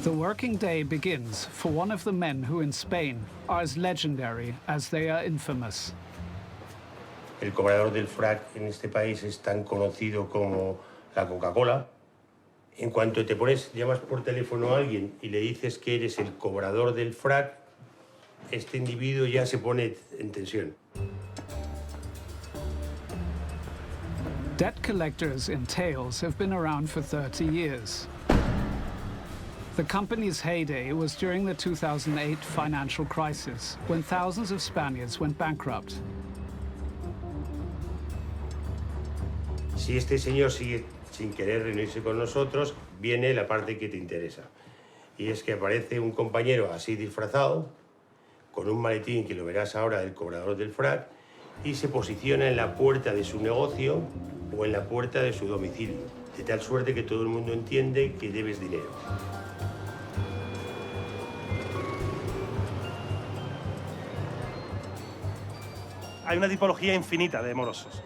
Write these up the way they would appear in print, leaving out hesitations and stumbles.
The working day begins for one of the men who in Spain are as legendary as they are infamous. El cobrador del frac en este país es tan conocido como la Coca-Cola. En cuanto llamas por teléfono a alguien y le dices que eres el cobrador del frac, este individuo ya se pone en tensión. Debt collectors in tails have been around for 30 years. The company's heyday was during the 2008 financial crisis, when thousands of Spaniards went bankrupt. Si este señor sigue sin querer reunirse con nosotros, viene la parte que te interesa. Y es que aparece un compañero así disfrazado, con un maletín que lo verás ahora del cobrador del frac, y se posiciona en la puerta de su negocio o en la puerta de su domicilio, de tal suerte que todo el mundo entiende que debes dinero. Hay una tipología infinita de morosos.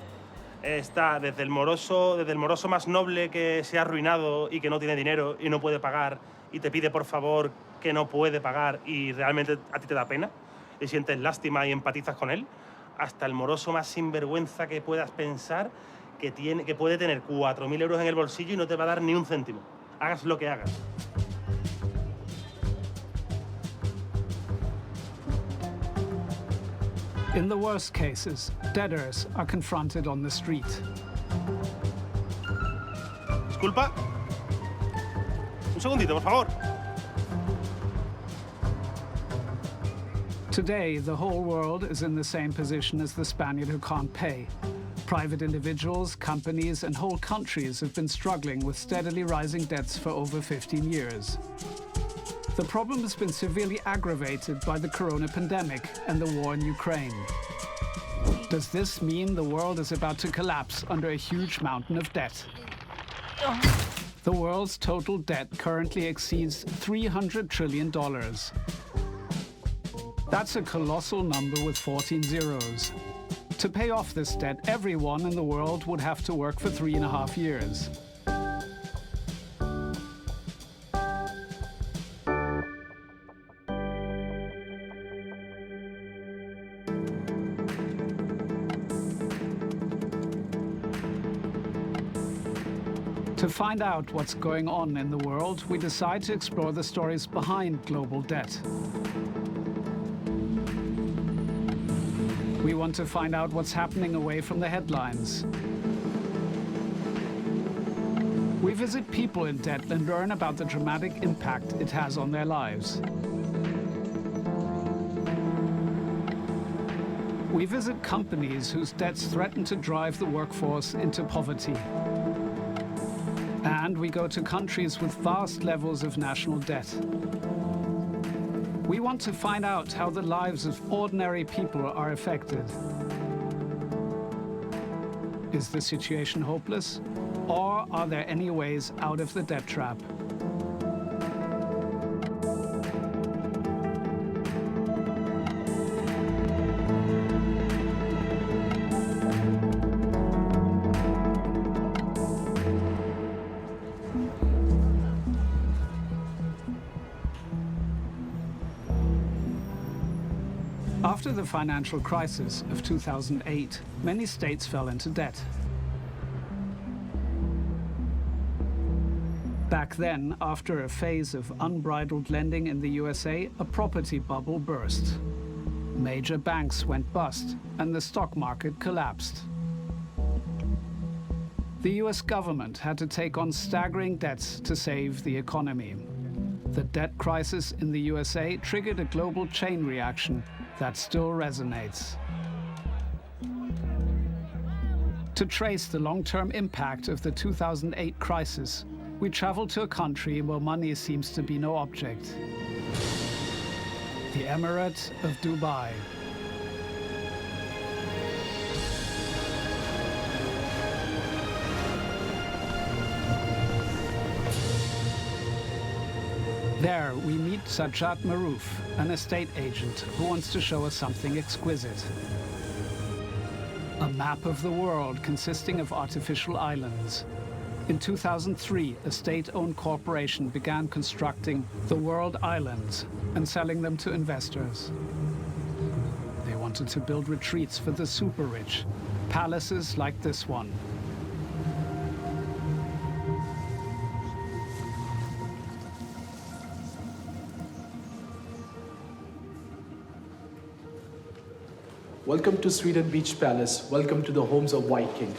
Está desde el moroso más noble que se ha arruinado y que no tiene dinero y no puede pagar y te pide por favor que no puede pagar y realmente a ti te da pena y sientes lástima y empatizas con él, hasta el moroso más sinvergüenza que puedas pensar que puede tener 4.000 euros en el bolsillo y no te va a dar ni un céntimo. Hagas lo que hagas. In the worst cases, debtors are confronted on the street. Disculpa. Un segundito, por favor. Today, the whole world is in the same position as the Spaniard who can't pay. Private individuals, companies, and whole countries have been struggling with steadily rising debts for over 15 years. The problem has been severely aggravated by the corona pandemic and the war in Ukraine. Does this mean the world is about to collapse under a huge mountain of debt? The world's total debt currently exceeds $300 trillion. That's a colossal number with 14 zeros. To pay off this debt, everyone in the world would have to work for 3.5 years. To find out what's going on in the world, we decide to explore the stories behind global debt. We want to find out what's happening away from the headlines. We visit people in debt and learn about the dramatic impact it has on their lives. We visit companies whose debts threaten to drive the workforce into poverty. And we go to countries with vast levels of national debt. We want to find out how the lives of ordinary people are affected. Is the situation hopeless? Or are there any ways out of the debt trap? After the financial crisis of 2008, many states fell into debt. Back then, after a phase of unbridled lending in the USA, a property bubble burst. Major banks went bust, and the stock market collapsed. The US government had to take on staggering debts to save the economy. The debt crisis in the USA triggered a global chain reaction that still resonates. To trace the long-term impact of the 2008 crisis, we travel to a country where money seems to be no object. The Emirate of Dubai. There, we meet Sajjad Maroof, an estate agent who wants to show us something exquisite. A map of the world consisting of artificial islands. In 2003, a state-owned corporation began constructing the World Islands and selling them to investors. They wanted to build retreats for the super-rich, palaces like this one. Welcome to Sweden Beach Palace. Welcome to the homes of Viking.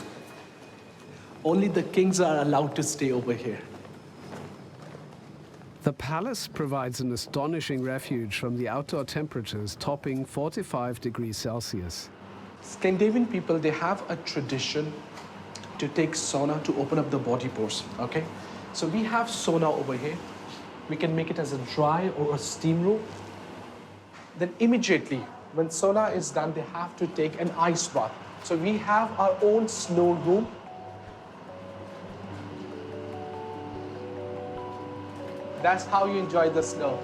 Only the kings are allowed to stay over here. The palace provides an astonishing refuge from the outdoor temperatures topping 45 degrees Celsius. Scandinavian people, they have a tradition to take sauna to open up the body pores, okay? So we have sauna over here. We can make it as a dry or a steam room. Then immediately, when sauna is done, they have to take an ice bath. So we have our own snow room. That's how you enjoy the snow.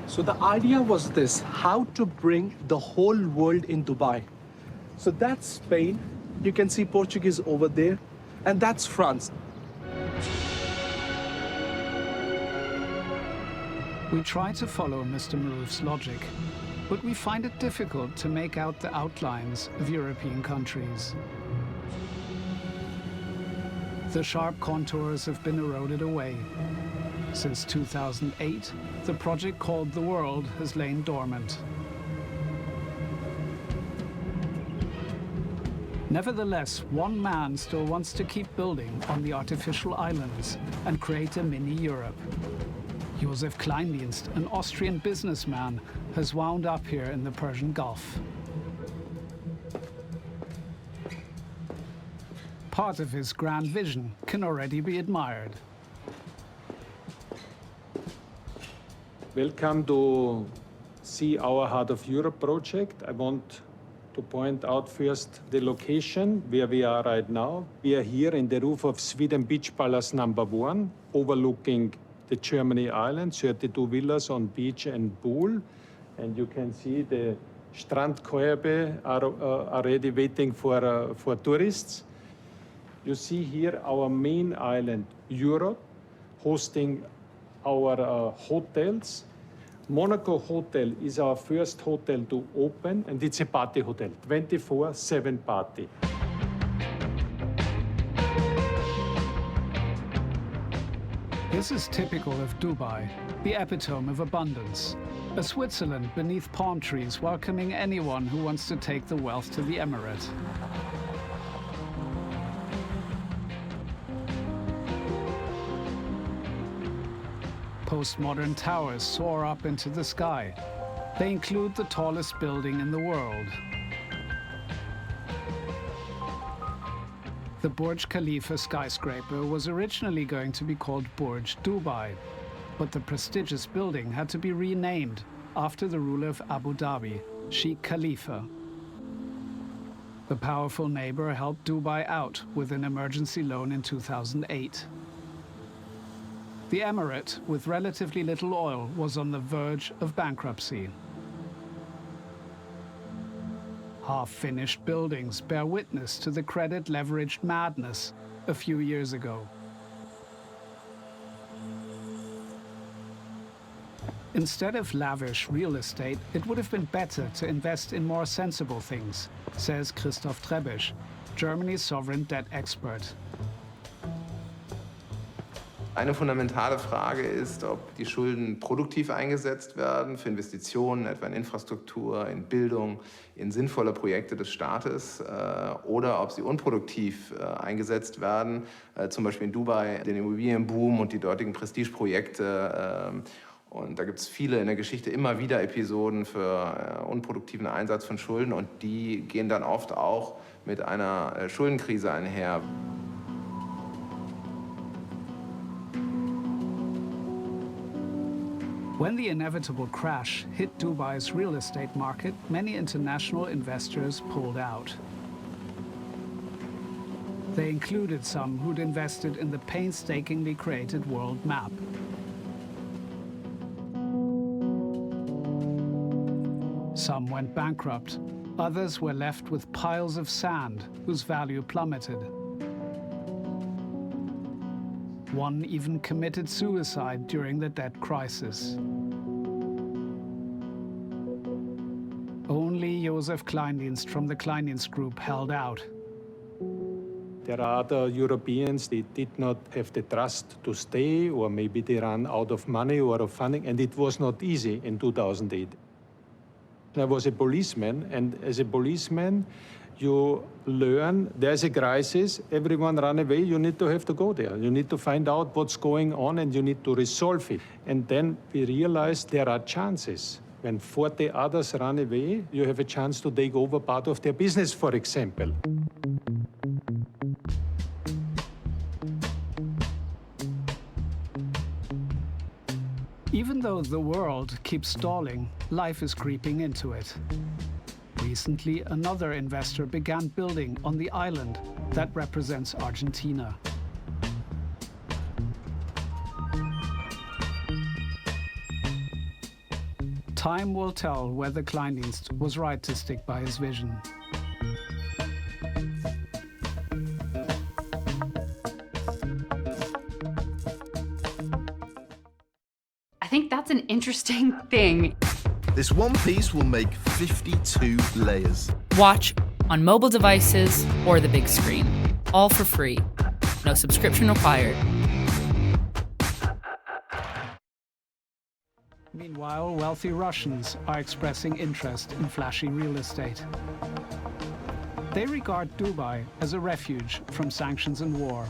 So the idea was this, how to bring the whole world in Dubai. So that's Spain. You can see Portuguese over there, and that's France. We try to follow Mr. Maroof's logic, but we find it difficult to make out the outlines of European countries. The sharp contours have been eroded away. Since 2008, the project called The World has lain dormant. Nevertheless, one man still wants to keep building on the artificial islands and create a mini Europe. Josef Kleindienst, an Austrian businessman, has wound up here in the Persian Gulf. Part of his grand vision can already be admired. Welcome to see our Heart of Europe project. I want to point out first the location where we are right now. We are here in the roof of Sweden Beach Palace #1, overlooking the Germany island, 32 villas on beach and pool. And you can see the Strandkörbe are already waiting for tourists. You see here our main island, Europe, hosting our hotels. Monaco Hotel is our first hotel to open, and it's a party hotel, 24/7 party. This is typical of Dubai, the epitome of abundance. A Switzerland beneath palm trees welcoming anyone who wants to take the wealth to the emirate. Postmodern towers soar up into the sky. They include the tallest building in the world. The Burj Khalifa skyscraper was originally going to be called Burj Dubai, but the prestigious building had to be renamed after the ruler of Abu Dhabi, Sheikh Khalifa. The powerful neighbor helped Dubai out with an emergency loan in 2008. The emirate, with relatively little oil, was on the verge of bankruptcy. Half-finished buildings bear witness to the credit-leveraged madness a few years ago. Instead of lavish real estate, it would have been better to invest in more sensible things, says Christoph Trebisch, Germany's sovereign debt expert. Eine fundamentale Frage ist, ob die Schulden produktiv eingesetzt werden für Investitionen, etwa in Infrastruktur, in Bildung, in sinnvolle Projekte des Staates, oder ob sie unproduktiv eingesetzt werden, zum Beispiel in Dubai, den Immobilienboom und die dortigen Prestigeprojekte. Und da gibt es viele in der Geschichte immer wieder Episoden für unproduktiven Einsatz von Schulden, und die gehen dann oft auch mit einer Schuldenkrise einher. When the inevitable crash hit Dubai's real estate market, many international investors pulled out. They included some who'd invested in the painstakingly created world map. Some went bankrupt. Others were left with piles of sand whose value plummeted. One even committed suicide during the debt crisis. Only Josef Kleindienst from the Kleindienst Group held out. There are other Europeans, they did not have the trust to stay, or maybe they ran out of money or of funding, and it was not easy in 2008. I was a policeman, and as a policeman, you learn there's a crisis, everyone run away, you need to have to go there. You need to find out what's going on and you need to resolve it. And then we realized there are chances. When 40 others run away, you have a chance to take over part of their business, for example. Even though the world keeps stalling, life is creeping into it. Recently, another investor began building on the island that represents Argentina. Time will tell whether Kleindienst was right to stick by his vision. I think that's an interesting thing. This one piece will make 52 layers. Watch on mobile devices or the big screen, all for free. No subscription required. Meanwhile, wealthy Russians are expressing interest in flashy real estate. They regard Dubai as a refuge from sanctions and war.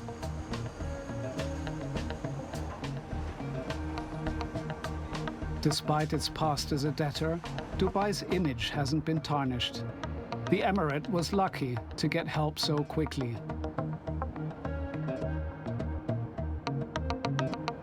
Despite its past as a debtor, Dubai's image hasn't been tarnished. The emirate was lucky to get help so quickly.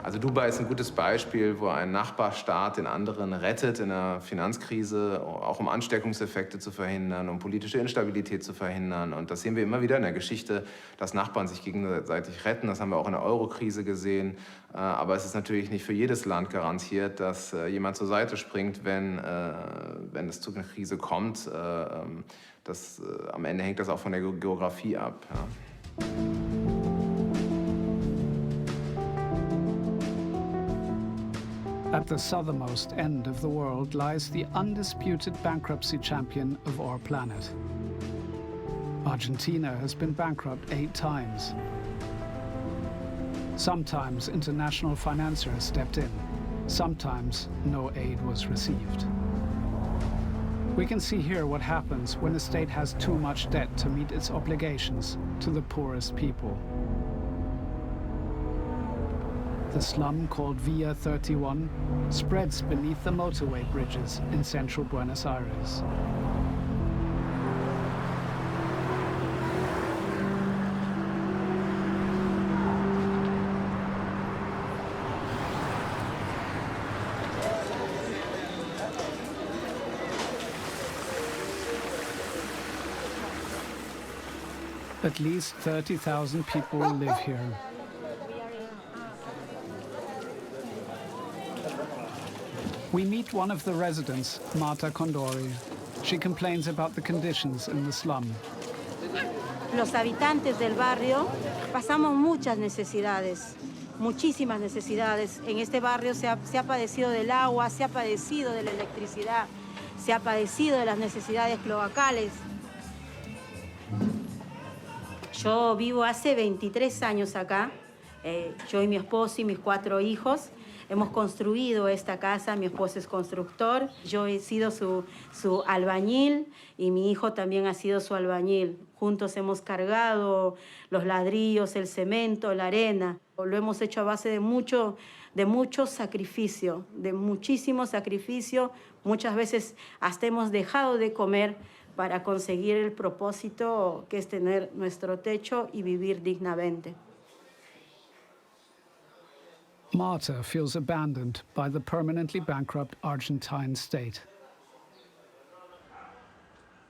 Also Dubai ist ein gutes Beispiel, wo ein Nachbarstaat den anderen rettet in einer Finanzkrise, auch um Ansteckungseffekte zu verhindern, um politische Instabilität zu verhindern. Und das sehen wir immer wieder in der Geschichte, dass Nachbarn sich gegenseitig retten. Das haben wir auch in der Euro-Krise gesehen. Aber es ist natürlich nicht für jedes Land garantiert, dass jemand zur Seite springt, wenn es zu einer Krise kommt. Am Ende hängt das auch von der Geografie ab. Ja. At the southernmost end of the world lies the undisputed bankruptcy champion of our planet. Argentina has been bankrupt 8 times. Sometimes international financiers stepped in. Sometimes no aid was received. We can see here what happens when a state has too much debt to meet its obligations to the poorest people. The slum called Via 31 spreads beneath the motorway bridges in central Buenos Aires. At least 30,000 people live here. We meet one of the residents, Marta Condori. She complains about the conditions in the slum. Los habitantes del barrio pasamos muchas necesidades, muchísimas necesidades. En este barrio se ha padecido del agua, se ha padecido de la electricidad, se ha padecido de las necesidades cloacales. Yo vivo hace 23 años acá. Yo y mi esposo y mis 4 hijos. Hemos construido esta casa, mi esposo es constructor, yo he sido su albañil y mi hijo también ha sido su albañil. Juntos hemos cargado los ladrillos, el cemento, la arena. Lo hemos hecho a base de mucho sacrificio, de muchísimo sacrificio. Muchas veces hasta hemos dejado de comer para conseguir el propósito que es tener nuestro techo y vivir dignamente. Marta feels abandoned by the permanently bankrupt Argentine state.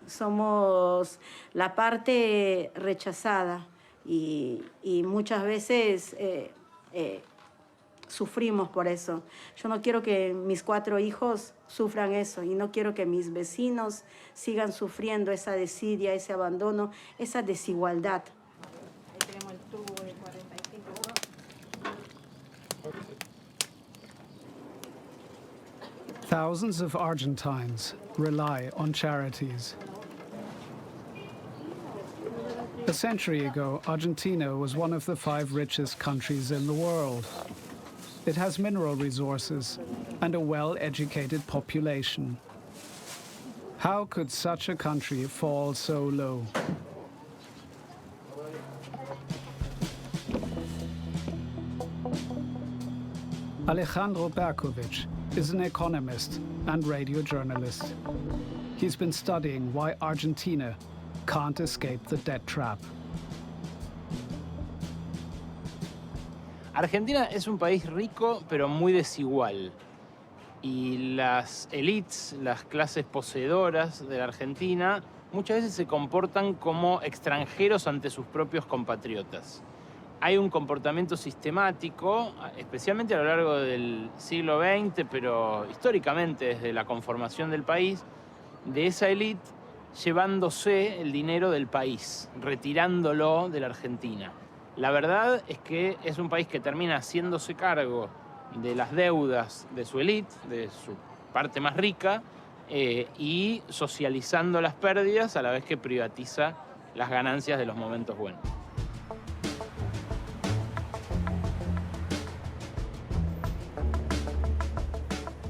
Somos la parte rechazada y muchas veces sufrimos por eso. Yo no quiero que mis 4 hijos sufran eso y no quiero que mis vecinos sigan sufriendo esa desidia, ese abandono, esa desigualdad. Ahí tenemos el tubo de 45. Thousands of Argentines rely on charities. A century ago, Argentina was one of the 5 richest countries in the world. It has mineral resources and a well-educated population. How could such a country fall so low? Alejandro Berkovich is an economist and radio journalist. He's been studying why Argentina can't escape the debt trap. Argentina es un país rico, pero muy desigual. Y las élites, las clases poseedoras de la Argentina, muchas veces se comportan como extranjeros ante sus propios compatriotas. Hay un comportamiento sistemático, especialmente a lo largo del siglo XX, pero históricamente desde la conformación del país, de esa élite llevándose el dinero del país, retirándolo de la Argentina. La verdad es que es un país que termina haciéndose cargo de las deudas de su élite, de su parte más rica, y socializando las pérdidas a la vez que privatiza las ganancias de los momentos buenos.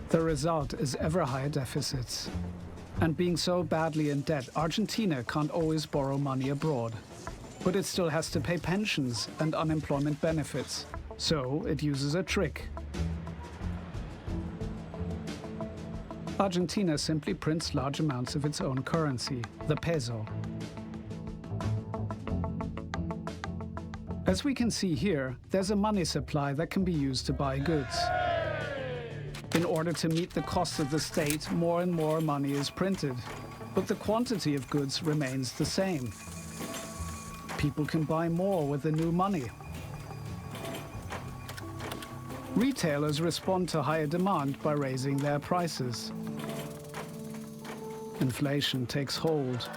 The result is ever higher deficits. And being so badly in debt, Argentina can't always borrow money abroad. But it still has to pay pensions and unemployment benefits. So it uses a trick. Argentina simply prints large amounts of its own currency, the peso. As we can see here, there's a money supply that can be used to buy goods. In order to meet the cost of the state, more and more money is printed, but the quantity of goods remains the same. People can buy more with the new money. Retailers respond to higher demand by raising their prices. Inflation takes hold.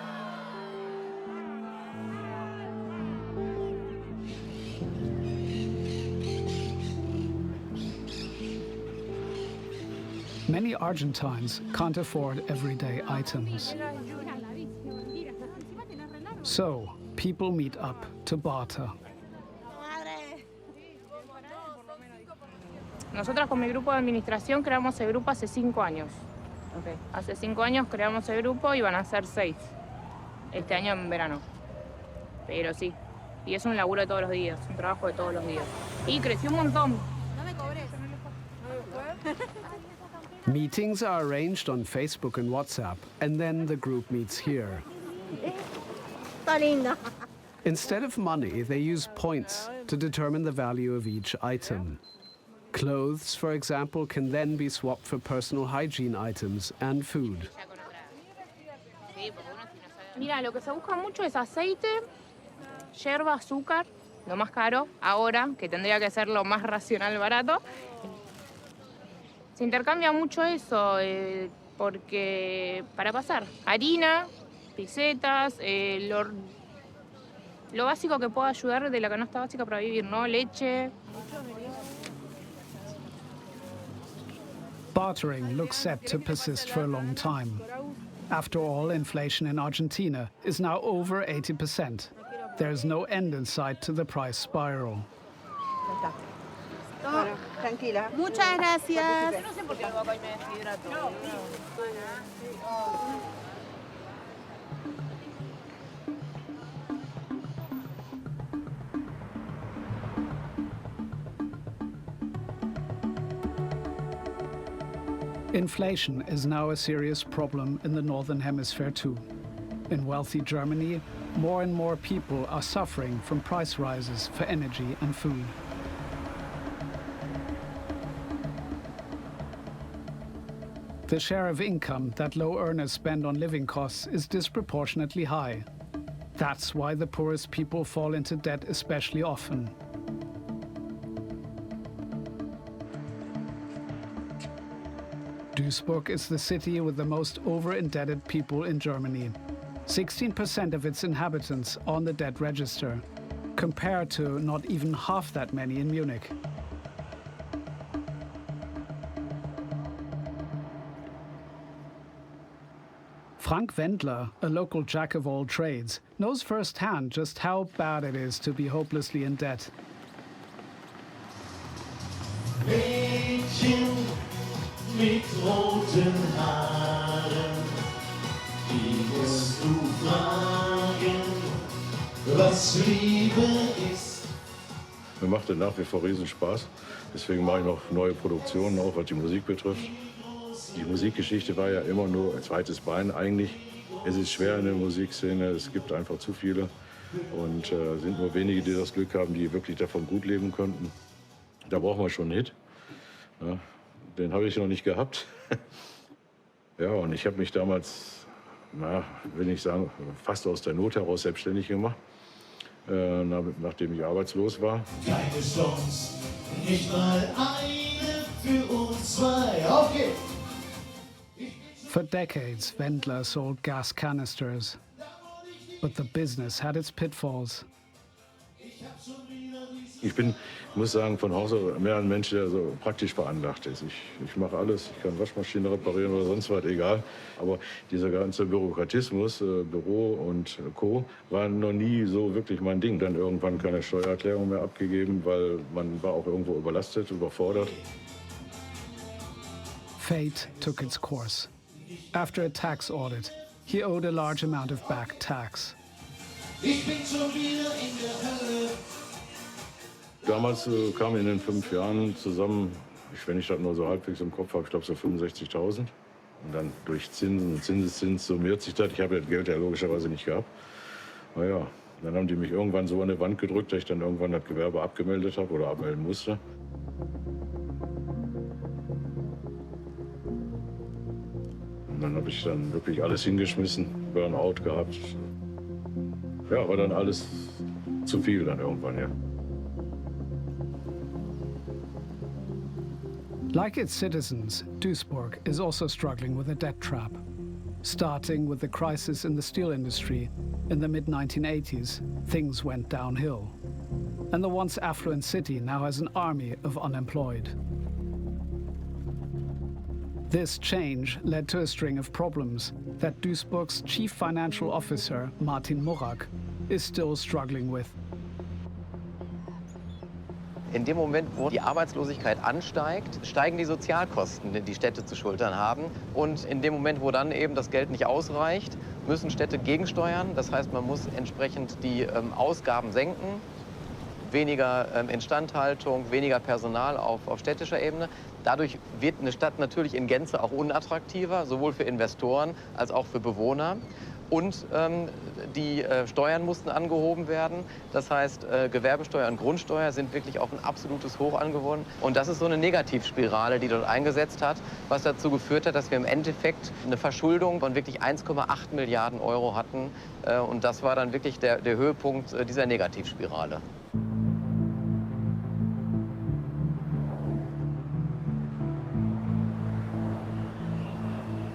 Many Argentines can't afford everyday items. So, people meet up to barter. Nosotros con mi grupo de administración creamos el grupo hace 5 años. Hace 5 años creamos el grupo y van a ser 6 este año en verano. Pero sí, y es un laburo de todos los días, un trabajo de todos los días. Y creció un montón. No me cobres. Meetings are arranged on Facebook and WhatsApp, and then the group meets here. Instead of money, they use points to determine the value of each item. Clothes, for example, can then be swapped for personal hygiene items and food. Mira, lo que se busca mucho es aceite, yerba, azúcar, lo más caro, ahora, que tendría que ser lo más racional barato. Se intercambia mucho eso, porque para pasar, harina, pisetas, lo básico que pueda ayudar de la canasta básica para vivir, ¿no? Leche. Bartering looks set to persist for a long time. After all, inflation in Argentina is now over 80%. There is no end in sight to the price spiral. Tranquila. Muchas gracias. Inflation is now a serious problem in the Northern Hemisphere too. In wealthy Germany, more and more people are suffering from price rises for energy and food. The share of income that low earners spend on living costs is disproportionately high. That's why the poorest people fall into debt especially often. Duisburg is the city with the most over-indebted people in Germany. 16% of its inhabitants on the debt register, compared to not even half that many in Munich. Frank Wendler, a local jack of all trades, knows firsthand just how bad it is to be hopelessly in debt. Mädchen mit roten Haaren, die musst du fragen, was Liebe ist. Mir macht das nach wie vor riesen Spaß. Deswegen mache ich noch neue Produktionen, auch was die Musik betrifft. Die Musikgeschichte war ja immer nur ein zweites Bein eigentlich. Es ist schwer in der Musikszene, es gibt einfach zu viele. Und sind nur wenige, die das Glück haben, die wirklich davon gut leben könnten. Da brauchen wir schon einen Hit. Ja, den habe ich noch nicht gehabt. Ja, und ich habe mich damals, will ich sagen, fast aus der Not heraus selbstständig gemacht, nachdem ich arbeitslos war. Keine Chance, nicht mal eine für uns zwei. Auf geht's! For decades, Wendler sold gas canisters. But the business had its pitfalls. Ich muss sagen, von Haus aus mehr ein Mensch, der so praktisch veranlagt ist. Ich mache alles, ich kann Waschmaschine reparieren oder sonst was, egal. Aber dieser ganze Bürokratismus, Büro und Co. war noch nie so wirklich mein Ding. Dann irgendwann keine Steuererklärung mehr abgegeben, weil man war auch irgendwo überlastet, überfordert. Fate took its course. After a tax audit, he owed a large amount of back tax. Ich bin schon wieder in der Hölle. Damals kamen in den 5 Jahren zusammen, wenn ich das nur so halbwegs im Kopf habe, ich glaube so 65.000. Und dann durch Zinsen und Zinseszins summiert sich das. Ich habe das Geld ja logischerweise nicht gehabt. Naja, dann haben die mich irgendwann so an die Wand gedrückt, dass ich dann irgendwann das Gewerbe abgemeldet habe oder abmelden musste. Und dann habe ich dann wirklich alles hingeschmissen, Burnout gehabt. Ja, war dann alles zu viel dann irgendwann, ja. Like its citizens, Duisburg is also struggling with a debt trap. Starting with the crisis in the steel industry in the mid-1980s, things went downhill. And the once affluent city now has an army of unemployed. This change led to a string of problems that Duisburg's chief financial officer, Martin Morak, is still struggling with. In dem Moment, wo die Arbeitslosigkeit ansteigt, steigen die Sozialkosten, die die Städte zu schultern haben. Und in dem Moment, wo dann eben das Geld nicht ausreicht, müssen Städte gegensteuern. Das heißt, man muss entsprechend die Ausgaben senken. Weniger Instandhaltung, weniger Personal auf städtischer Ebene. Dadurch wird eine Stadt natürlich in Gänze auch unattraktiver, sowohl für Investoren als auch für Bewohner. Und die Steuern mussten angehoben werden. Das heißt, Gewerbesteuer und Grundsteuer sind wirklich auf ein absolutes Hoch angewonnen. Und das ist so eine Negativspirale, die dort eingesetzt hat, was dazu geführt hat, dass wir im Endeffekt eine Verschuldung von wirklich 1,8 Milliarden Euro hatten. Und das war dann wirklich der Höhepunkt dieser Negativspirale.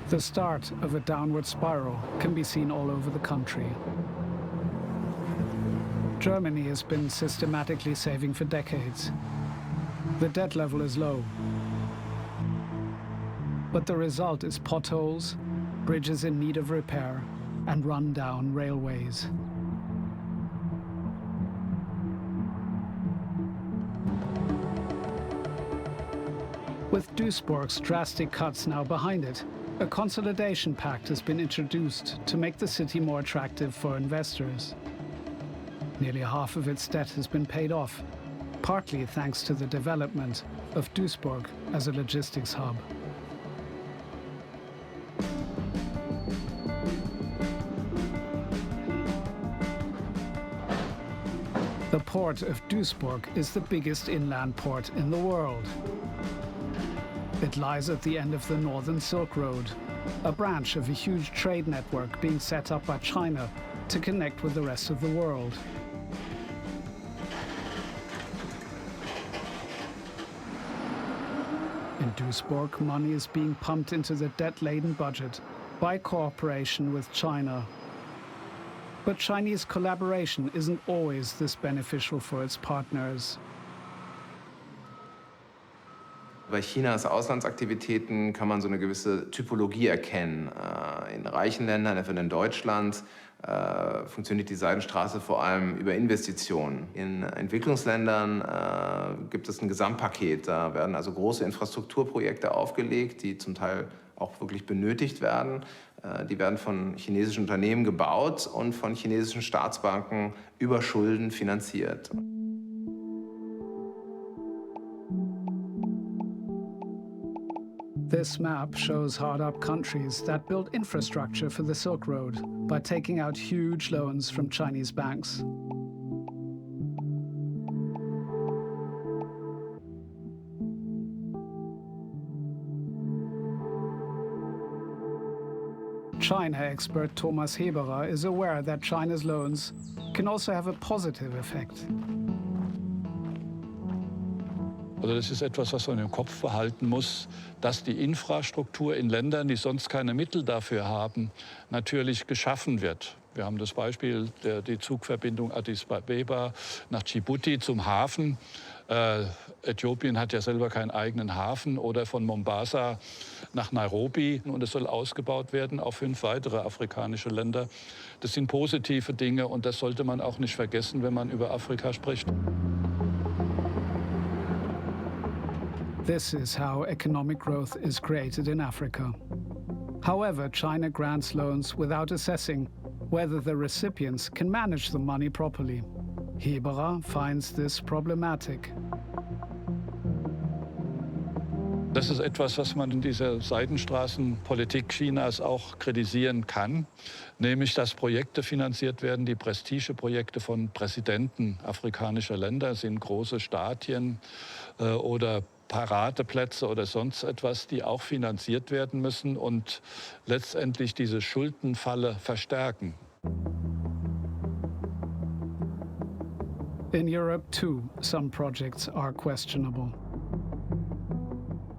The start of a downward spiral can be seen all over the country. Germany has been systematically saving for decades. The debt level is low. But the result is potholes, bridges in need of repair, and run-down railways. With Duisburg's drastic cuts now behind it, a consolidation pact has been introduced to make the city more attractive for investors. Nearly half of its debt has been paid off, partly thanks to the development of Duisburg as a logistics hub. The port of Duisburg is the biggest inland port in the world. It lies at the end of the Northern Silk Road, a branch of a huge trade network being set up by China to connect with the rest of the world. In Duisburg, money is being pumped into the debt-laden budget by cooperation with China. But Chinese collaboration isn't always this beneficial for its partners. Bei Chinas Auslandsaktivitäten kann man so eine gewisse Typologie erkennen. In reichen Ländern, etwa in Deutschland, funktioniert die Seidenstraße vor allem über Investitionen. In Entwicklungsländern gibt es ein Gesamtpaket. Da werden also große Infrastrukturprojekte aufgelegt, die zum Teil auch wirklich benötigt werden. Die werden von chinesischen Unternehmen gebaut und von chinesischen Staatsbanken über Schulden finanziert. This map shows hard-up countries that build infrastructure for the Silk Road by taking out huge loans from Chinese banks. China expert Thomas Heberer is aware that China's loans can also have a positive effect. Also das ist etwas, was man im Kopf behalten muss, dass die Infrastruktur in Ländern, die sonst keine Mittel dafür haben, natürlich geschaffen wird. Wir haben das Beispiel die Zugverbindung Addis Abeba nach Djibouti zum Hafen. Äthiopien hat ja selber keinen eigenen Hafen, oder von Mombasa nach Nairobi. Und es soll ausgebaut werden auf 5 weitere afrikanische Länder. Das sind positive Dinge und das sollte man auch nicht vergessen, wenn man über Afrika spricht. This is how economic growth is created in Africa. However, China grants loans without assessing whether the recipients can manage the money properly. Heberer finds this problematic. Das ist etwas, was man in dieser Seidenstraßenpolitik Chinas auch kritisieren kann, nämlich dass Projekte finanziert werden, die Prestigeprojekte von Präsidenten afrikanischer Länder sind, große Stadien oder Paradeplätze oder sonst etwas, die auch finanziert werden müssen und letztendlich diese Schuldenfalle verstärken. In Europe, too, some projects are questionable.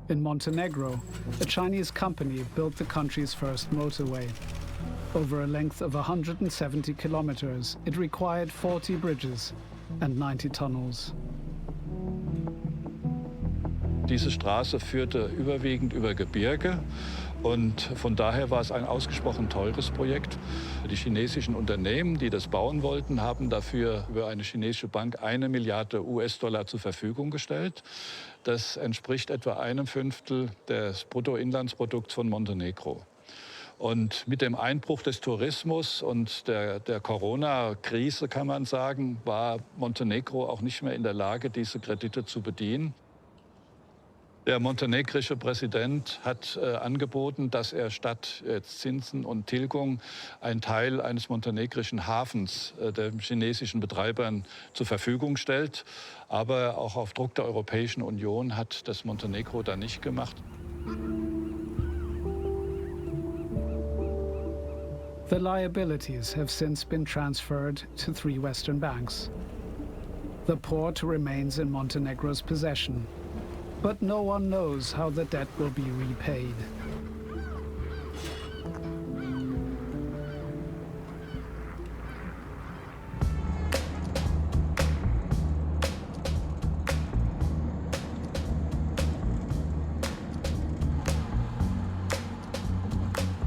In Montenegro, a Chinese company built the country's first motorway. Over a length of 170 kilometers, it required 40 bridges and 90 tunnels. Diese Straße führte überwiegend über Gebirge und von daher war es ein ausgesprochen teures Projekt. Die chinesischen Unternehmen, die das bauen wollten, haben dafür über eine chinesische Bank 1 Milliarde US-Dollar zur Verfügung gestellt. Das entspricht etwa 1/5 des Bruttoinlandsprodukts von Montenegro. Und mit dem Einbruch des Tourismus und der Corona-Krise, kann man sagen, war Montenegro auch nicht mehr in der Lage, diese Kredite zu bedienen. Der montenegrische Präsident hat angeboten, dass er statt Zinsen und Tilgung einen Teil eines montenegrischen Hafens den chinesischen Betreibern zur Verfügung stellt. Aber auch auf Druck der Europäischen Union hat das Montenegro da nicht gemacht. The liabilities have since been transferred to 3 Western banks. The port remains in Montenegro's possession. But no one knows how the debt will be repaid.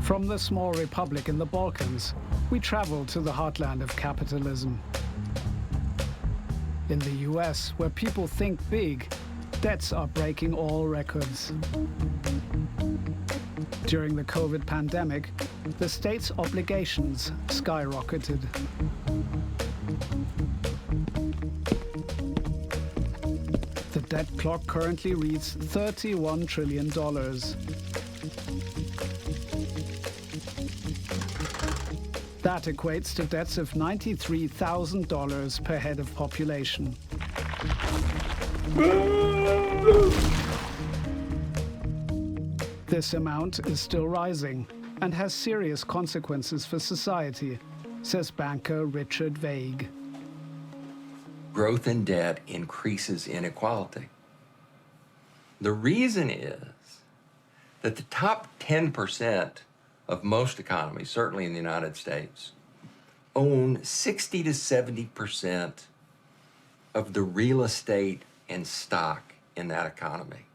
From the small republic in the Balkans, we travel to the heartland of capitalism. In the US, where people think big, debts are breaking all records. During the COVID pandemic, the state's obligations skyrocketed. The debt clock currently reads $31 trillion. That equates to debts of $93,000 per head of population. This amount is still rising and has serious consequences for society, says banker Richard Vague. Growth in debt increases inequality. The reason is that the top 10% of most economies, certainly in the United States, own 60 to 70% of the real estate and stock in that economy.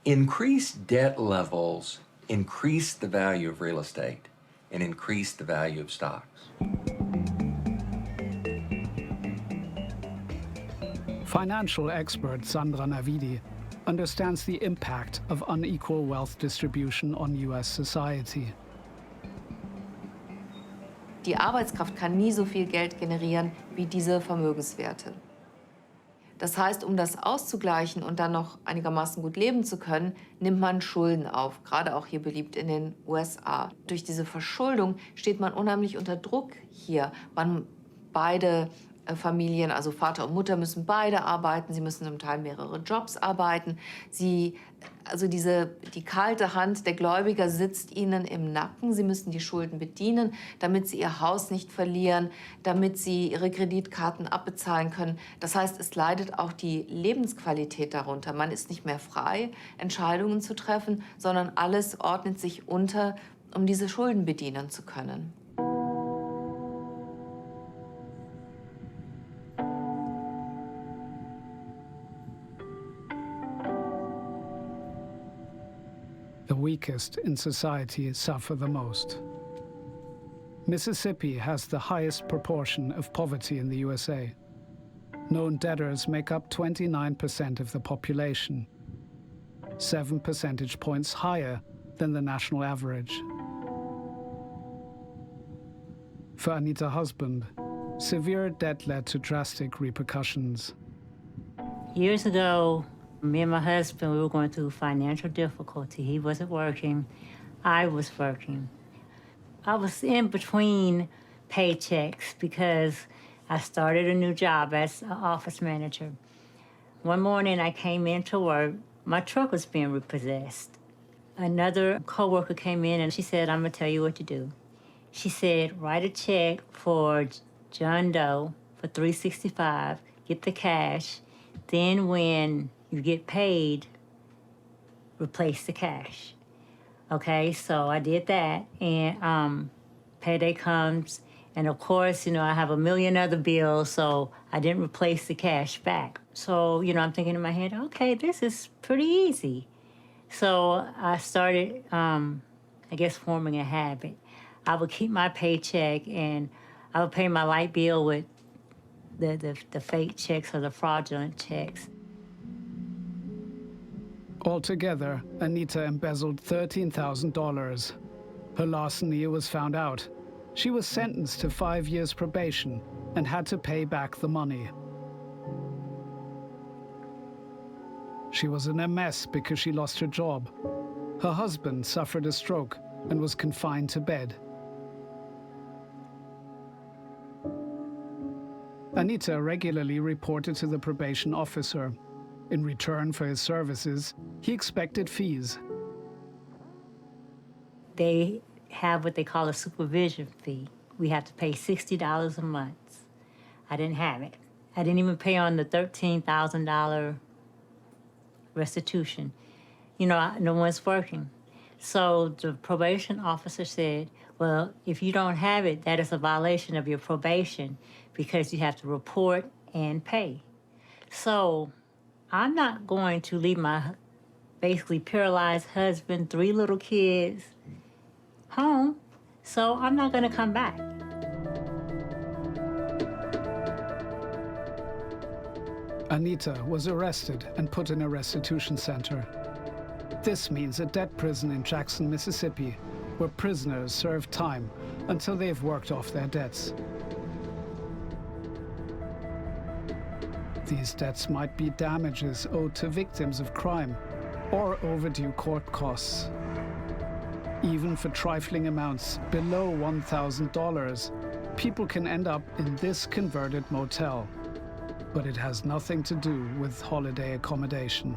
Increased debt levels increase the value of real estate and increase the value of stocks. Financial expert Sandra Navidi understands the impact of unequal wealth distribution on US society. Die Arbeitskraft kann nie so viel Geld generieren wie diese Vermögenswerte. Das heißt, um das auszugleichen und dann noch einigermaßen gut leben zu können, nimmt man Schulden auf, gerade auch hier beliebt in den USA. Durch diese Verschuldung steht man unheimlich unter Druck hier. Beide Familien, also Vater und Mutter, müssen beide arbeiten. Sie müssen zum Teil mehrere Jobs arbeiten. Die kalte Hand der Gläubiger sitzt ihnen im Nacken. Sie müssen die Schulden bedienen, damit sie ihr Haus nicht verlieren, damit sie ihre Kreditkarten abbezahlen können. Das heißt, es leidet auch die Lebensqualität darunter. Man ist nicht mehr frei, Entscheidungen zu treffen, sondern alles ordnet sich unter, um diese Schulden bedienen zu können. The weakest in society suffer the most. Mississippi has the highest proportion of poverty in the USA. Known debtors make up 29% of the population, 7 percentage points higher than the national average. For Anita's husband, severe debt led to drastic repercussions. Years ago, me and my husband, we were going through financial difficulty. He wasn't working. I was working. I was in between paychecks because I started a new job as an office manager. One morning I came into work. My truck was being repossessed. Another coworker came in and she said, "I'm gonna tell you what to do." She said, "Write a check for John Doe for $365, get the cash, then when you get paid, replace the cash." Okay, so I did that, and payday comes, and of course, I have a million other bills, so I didn't replace the cash back. So, I'm thinking in my head, okay, this is pretty easy. So I started, forming a habit. I would keep my paycheck, and I would pay my light bill with the fake checks or the fraudulent checks. Altogether, Anita embezzled $13,000. Her larceny was found out. She was sentenced to 5 years probation and had to pay back the money. She was in a mess because she lost her job. Her husband suffered a stroke and was confined to bed. Anita regularly reported to the probation officer. In return for his services, he expected fees. They have what they call a supervision fee. We have to pay $60 a month. I didn't have it. I didn't even pay on the $13,000 restitution. No one's working. So the probation officer said, well, if you don't have it, that is a violation of your probation because you have to report and pay. So I'm not going to leave my basically paralyzed husband, 3 little kids home, so I'm not going to come back. Anita was arrested and put in a restitution center. This means a debt prison in Jackson, Mississippi, where prisoners serve time until they've worked off their debts. These debts might be damages owed to victims of crime or overdue court costs. Even for trifling amounts below $1,000, people can end up in this converted motel. But it has nothing to do with holiday accommodation.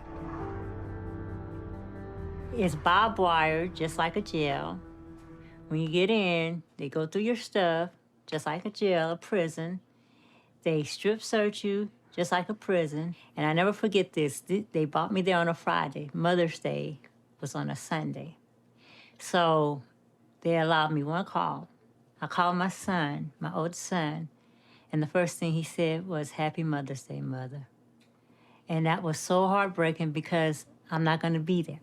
It's barbed wire, just like a jail. When you get in, they go through your stuff, just like a jail, a prison. They strip search you, just like a prison. And I never forget this. They brought me there on a Friday. Mother's Day was on a Sunday. So they allowed me one call. I called my son, my oldest son, and the first thing he said was, "Happy Mother's Day, Mother." And that was so heartbreaking because I'm not going to be there.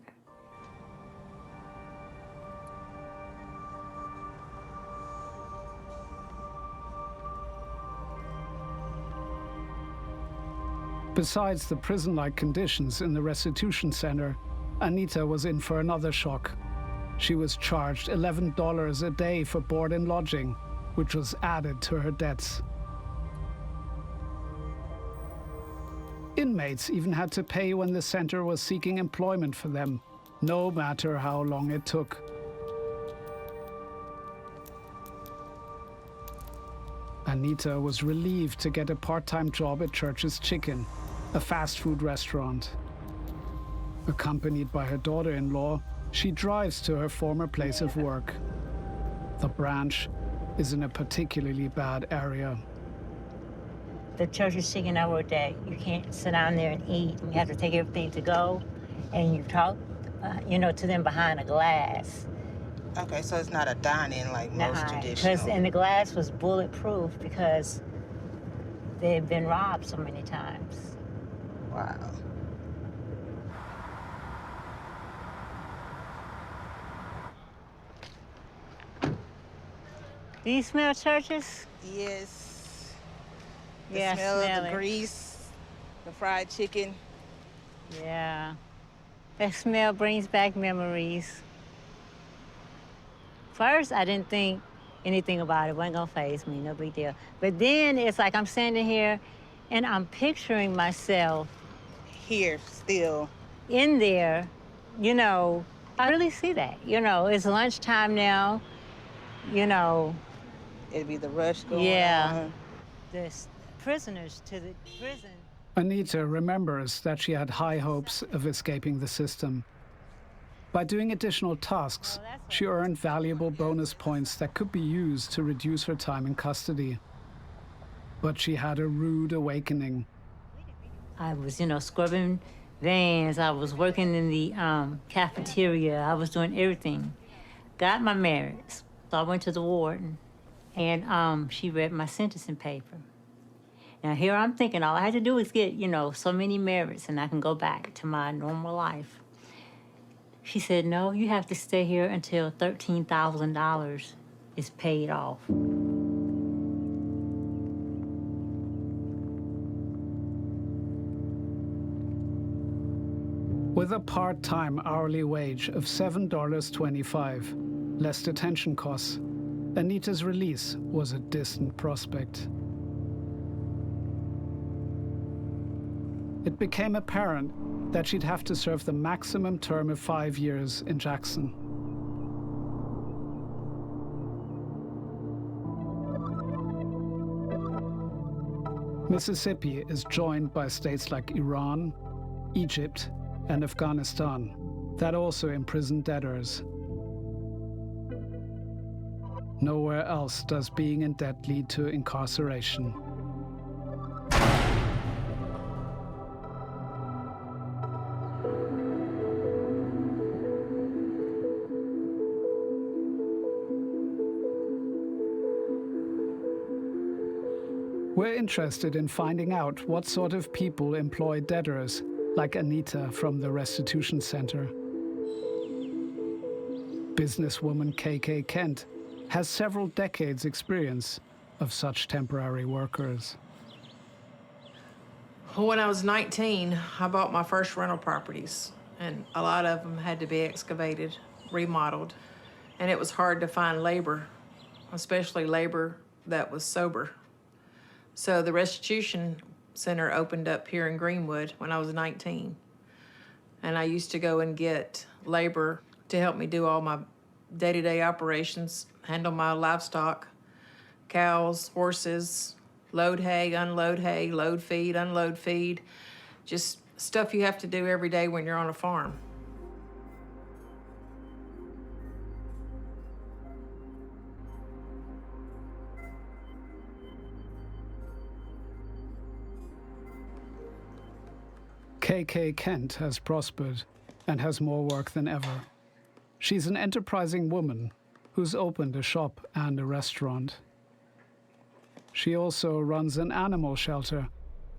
Besides the prison-like conditions in the restitution center, Anita was in for another shock. She was charged $11 a day for board and lodging, which was added to her debts. Inmates even had to pay when the center was seeking employment for them, no matter how long it took. Anita was relieved to get a part-time job at Church's Chicken, a fast food restaurant. Accompanied by her daughter-in-law, she drives to her former place of work. The branch is in a particularly bad area. The Church's Chicken I worked at, you can't sit down there and eat. You have to take everything to go, and you talk, to them behind a glass. Okay, so it's not a dine-in like most traditional. And the glass was bulletproof because they had been robbed so many times. Wow. Do you smell Church's? Yes. The Yeah, smell smell of the it. grease, the fried chicken. Yeah. That smell brings back memories. First, I didn't think anything about it. It wasn't gonna faze me, no big deal. But then it's like I'm standing here and I'm picturing myself here still in there, I really see that. It's lunchtime now, It'd be the rush going on. The prisoners to the prison. Anita remembers that she had high hopes of escaping the system. By doing additional tasks, she earned valuable bonus points that could be used to reduce her time in custody. But she had a rude awakening. I was, scrubbing vans. I was working in the cafeteria. I was doing everything. Got my merits. So I went to the warden, and she read my sentencing paper. Now here I'm thinking all I had to do was get, so many merits and I can go back to my normal life. She said, no, you have to stay here until $13,000 is paid off. With a part-time hourly wage of $7.25, less detention costs, Anita's release was a distant prospect. It became apparent that she'd have to serve the maximum term of 5 years in Jackson. Mississippi is joined by states like Iran, Egypt, and Afghanistan that also imprison debtors. Nowhere else does being in debt lead to incarceration. We're interested in finding out what sort of people employ debtors like Anita from the restitution center. Businesswoman KK Kent has several decades' experience of such temporary workers. When I was 19, I bought my first rental properties, and a lot of them had to be excavated, remodeled, and it was hard to find labor, especially labor that was sober. So the restitution center opened up here in Greenwood when I was 19. And I used to go and get labor to help me do all my day-to-day operations, handle my livestock, cows, horses, load hay, load feed, unload feed, just stuff you have to do every day when you're on a farm. KK Kent has prospered and has more work than ever. She's an enterprising woman who's opened a shop and a restaurant. She also runs an animal shelter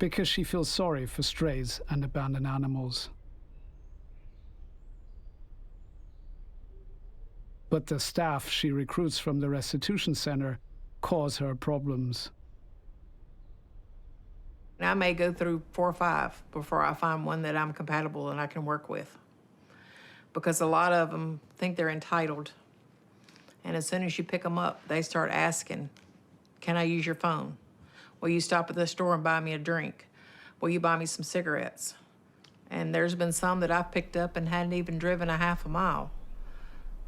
because she feels sorry for strays and abandoned animals. But the staff she recruits from the restitution center cause her problems. I may go through 4 or 5 before I find one that I'm compatible and I can work with. Because a lot of them think they're entitled. And as soon as you pick them up, they start asking, can I use your phone? Will you stop at the store and buy me a drink? Will you buy me some cigarettes? And there's been some that I've picked up and hadn't even driven a half a mile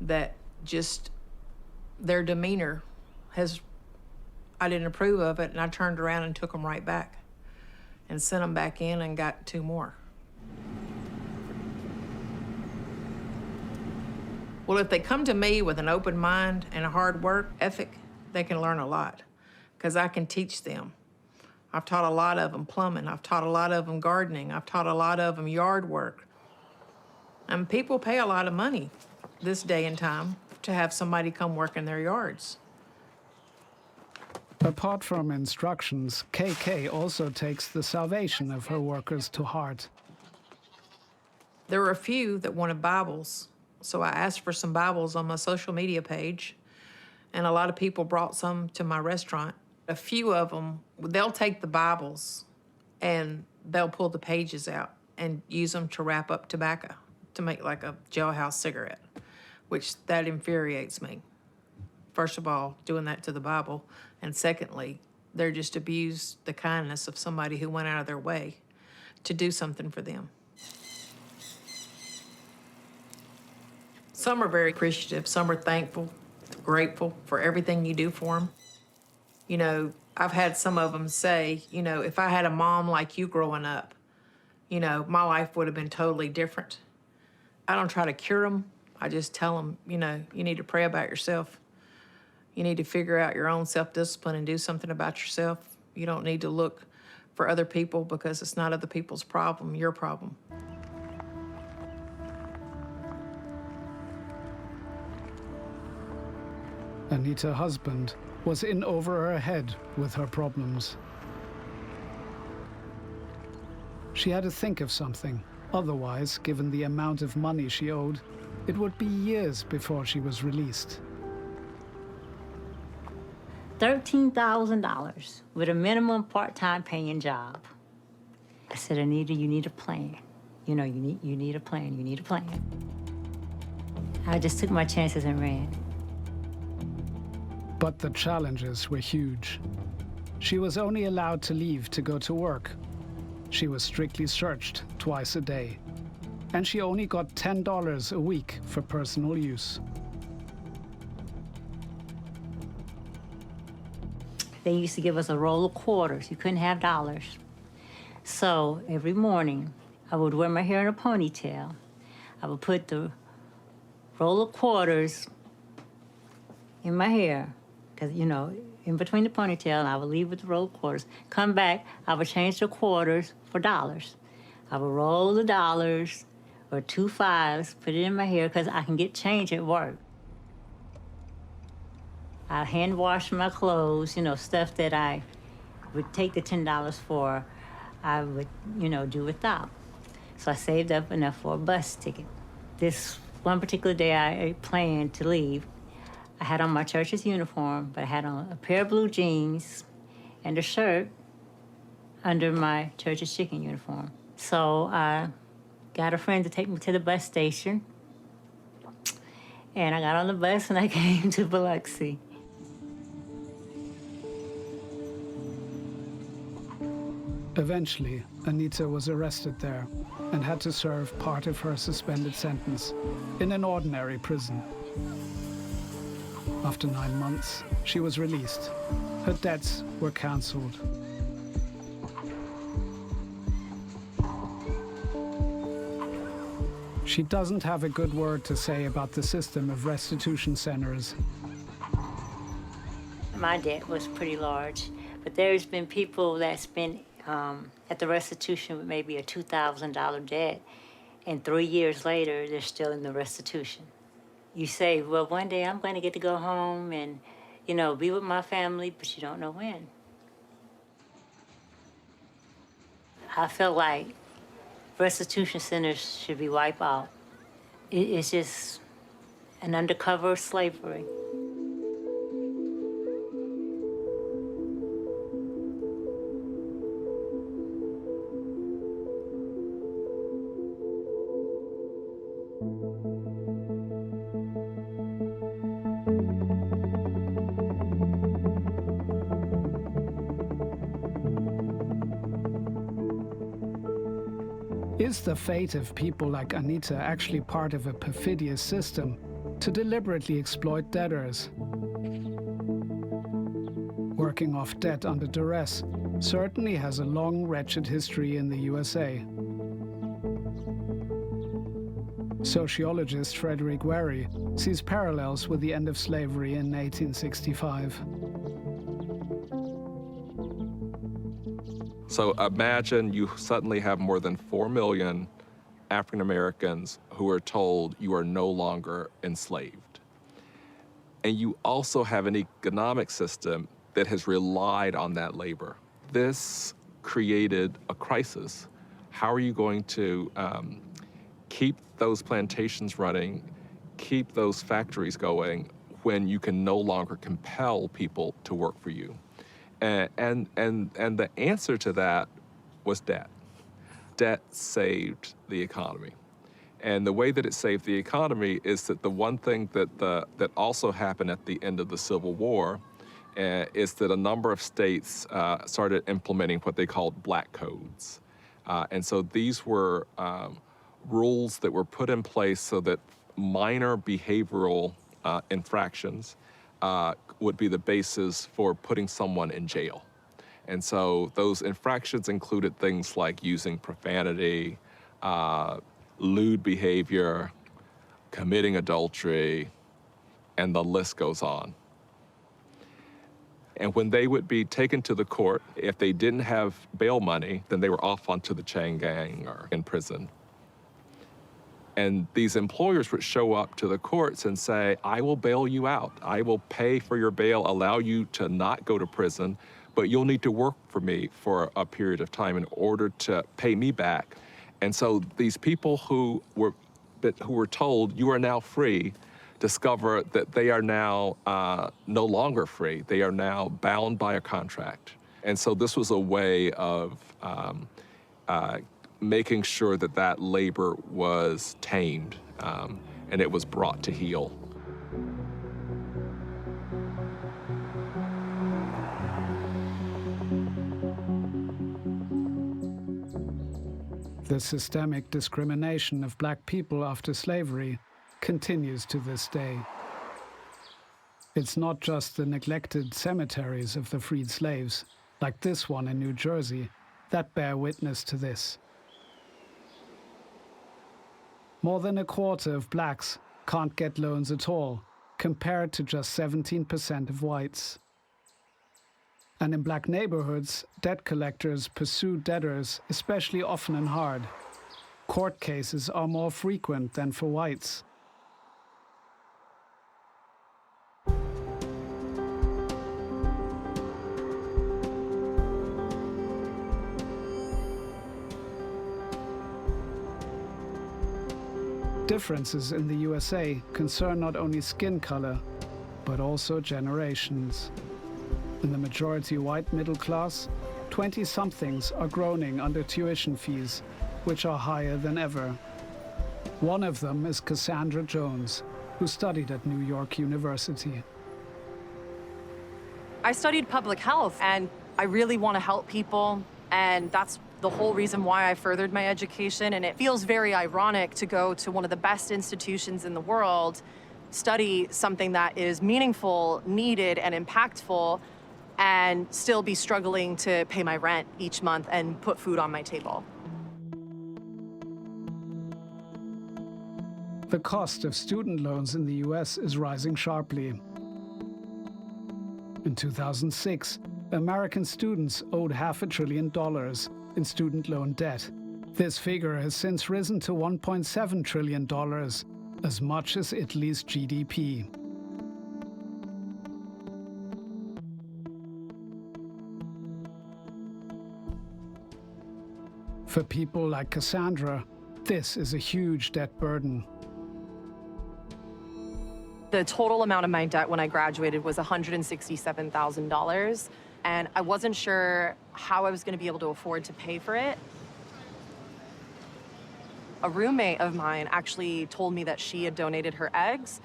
that just their demeanor I didn't approve of it, and I turned around and took them right back and sent them back in and got 2 more. Well, if they come to me with an open mind and a hard work ethic, they can learn a lot, because I can teach them. I've taught a lot of them plumbing. I've taught a lot of them gardening. I've taught a lot of them yard work. And people pay a lot of money this day and time to have somebody come work in their yards. Apart from instructions, KK also takes the salvation of her workers to heart. There were a few that wanted Bibles, so I asked for some Bibles on my social media page, and a lot of people brought some to my restaurant. A few of them, they'll take the Bibles and they'll pull the pages out and use them to wrap up tobacco, to make like a jailhouse cigarette, which that infuriates me. First of all, doing that to the Bible, and secondly, they're just abused the kindness of somebody who went out of their way to do something for them. Some are very appreciative, some are thankful, grateful for everything you do for them. You know, I've had some of them say, you know, if I had a mom like you growing up, you know, my life would have been totally different. I don't try to cure them. I just tell them, you know, you need to pray about yourself. You need to figure out your own self-discipline and do something about yourself. You don't need to look for other people, because it's not other people's problem, your problem. Anita's husband was in over her head with her problems. She had to think of something. Otherwise, given the amount of money she owed, it would be years before she was released. $13,000 with a minimum part-time paying job. I said, Anita, you need a plan. You know, you need a plan, you need a plan. I just took my chances and ran. But the challenges were huge. She was only allowed to leave to go to work. She was strictly searched twice a day. And she only got $10 a week for personal use. They used to give us a roll of quarters. You couldn't have dollars. So every morning, I would wear my hair in a ponytail. I would put the roll of quarters in my hair, because, you know, in between the ponytail, and I would leave with the roll of quarters. Come back, I would change the quarters for dollars. I would roll the dollars or 2 5s, put it in my hair, because I can get change at work. I hand wash my clothes, you know, stuff that I would take the $10 for, I would, you know, do without. So I saved up enough for a bus ticket. This one particular day I planned to leave. I had on my church's uniform, but I had on a pair of blue jeans and a shirt under my church's chicken uniform. So I got a friend to take me to the bus station, and I got on the bus and I came to Biloxi. Eventually, Anita was arrested there and had to serve part of her suspended sentence in an ordinary prison. After 9 months, she was released. Her debts were cancelled. She doesn't have a good word to say about the system of restitution centers. My debt was pretty large, but there's been people that's been at the restitution with maybe a $2,000 debt, and 3 years later, they're still in the restitution. You say, well, one day I'm going to get to go home and, you know, be with my family, but you don't know when. I feel like restitution centers should be wiped out. It's just an undercover slavery. Is the fate of people like Anita actually part of a perfidious system to deliberately exploit debtors? Working off debt under duress certainly has a long, wretched history in the USA. Sociologist Frederick Wary sees parallels with the end of slavery in 1865. So imagine you suddenly have more than 4 million African Americans who are told you are no longer enslaved. And you also have an economic system that has relied on that labor. This created a crisis. How are you going to keep those plantations running, keep those factories going when you can no longer compel people to work for you? And the answer to that was debt. Debt saved the economy. And the way that it saved the economy is that the one thing that also happened at the end of the Civil War is that a number of states started implementing what they called black codes. And so these were rules that were put in place so that minor behavioral infractions would be the basis for putting someone in jail. And so those infractions included things like using profanity, lewd behavior, committing adultery, and the list goes on. And when they would be taken to the court, if they didn't have bail money, then they were off onto the chain gang or in prison. And these employers would show up to the courts and say, I will bail you out. I will pay for your bail, allow you to not go to prison, but you'll need to work for me for a period of time in order to pay me back. And so these people who were told, you are now free, discover that they are now no longer free. They are now bound by a contract. And so this was a way of making sure that that labor was tamed and it was brought to heel. The systemic discrimination of black people after slavery continues to this day. It's not just the neglected cemeteries of the freed slaves, like this one in New Jersey, that bear witness to this. More than a quarter of blacks can't get loans at all, compared to just 17% of whites. And in black neighborhoods, debt collectors pursue debtors especially often and hard. Court cases are more frequent than for whites. Differences in the USA concern not only skin color, but also generations. In the majority white middle class, 20-somethings are groaning under tuition fees, which are higher than ever. One of them is Cassandra Jones, who studied at New York University. I studied public health, and I really want to help people, and that's the whole reason why I furthered my education. And it feels very ironic to go to one of the best institutions in the world, study something that is meaningful, needed, and impactful, and still be struggling to pay my rent each month and put food on my table. The cost of student loans in the US is rising sharply. In 2006, American students owed $500 billion in student loan debt. This figure has since risen to $1.7 trillion, as much as Italy's GDP. For people like Cassandra, this is a huge debt burden. The total amount of my debt when I graduated was $167,000, and I wasn't sure how I was going to be able to afford to pay for it. A roommate of mine actually told me that she had donated her eggs.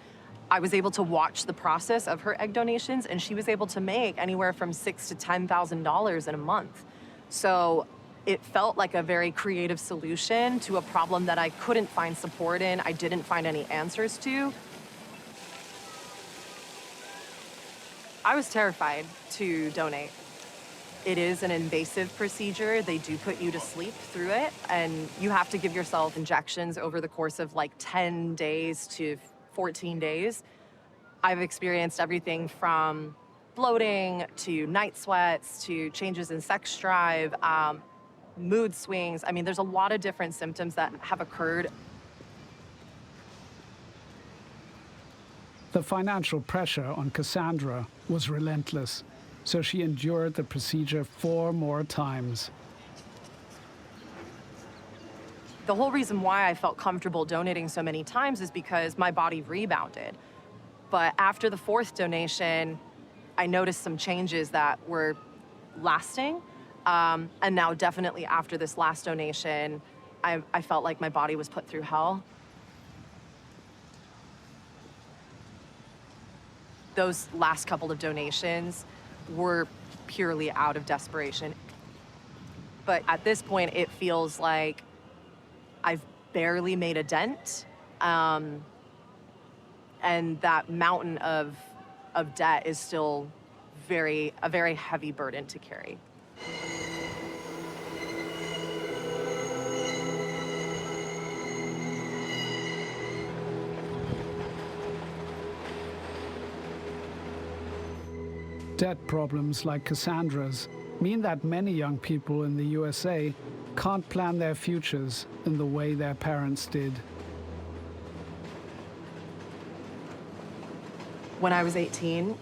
I was able to watch the process of her egg donations, and she was able to make anywhere from $6,000 to $10,000 in a month. So it felt like a very creative solution to a problem that I couldn't find support in, I didn't find any answers to. I was terrified to donate. It is an invasive procedure. They do put you to sleep through it, and you have to give yourself injections over the course of like 10 days to 14 days. I've experienced everything from bloating to night sweats to changes in sex drive, mood swings. I mean, there's a lot of different symptoms that have occurred. The financial pressure on Cassandra was relentless, so she endured the procedure 4 more times. The whole reason why I felt comfortable donating so many times is because my body rebounded. But after the 4th donation, I noticed some changes that were lasting. And now definitely after this last donation, I felt like my body was put through hell. Those last couple of donations were purely out of desperation. But at this point, it feels like I've barely made a dent. And that mountain of debt is still a very heavy burden to carry. Debt problems like Cassandra's mean that many young people in the USA can't plan their futures in the way their parents did. When I was 18,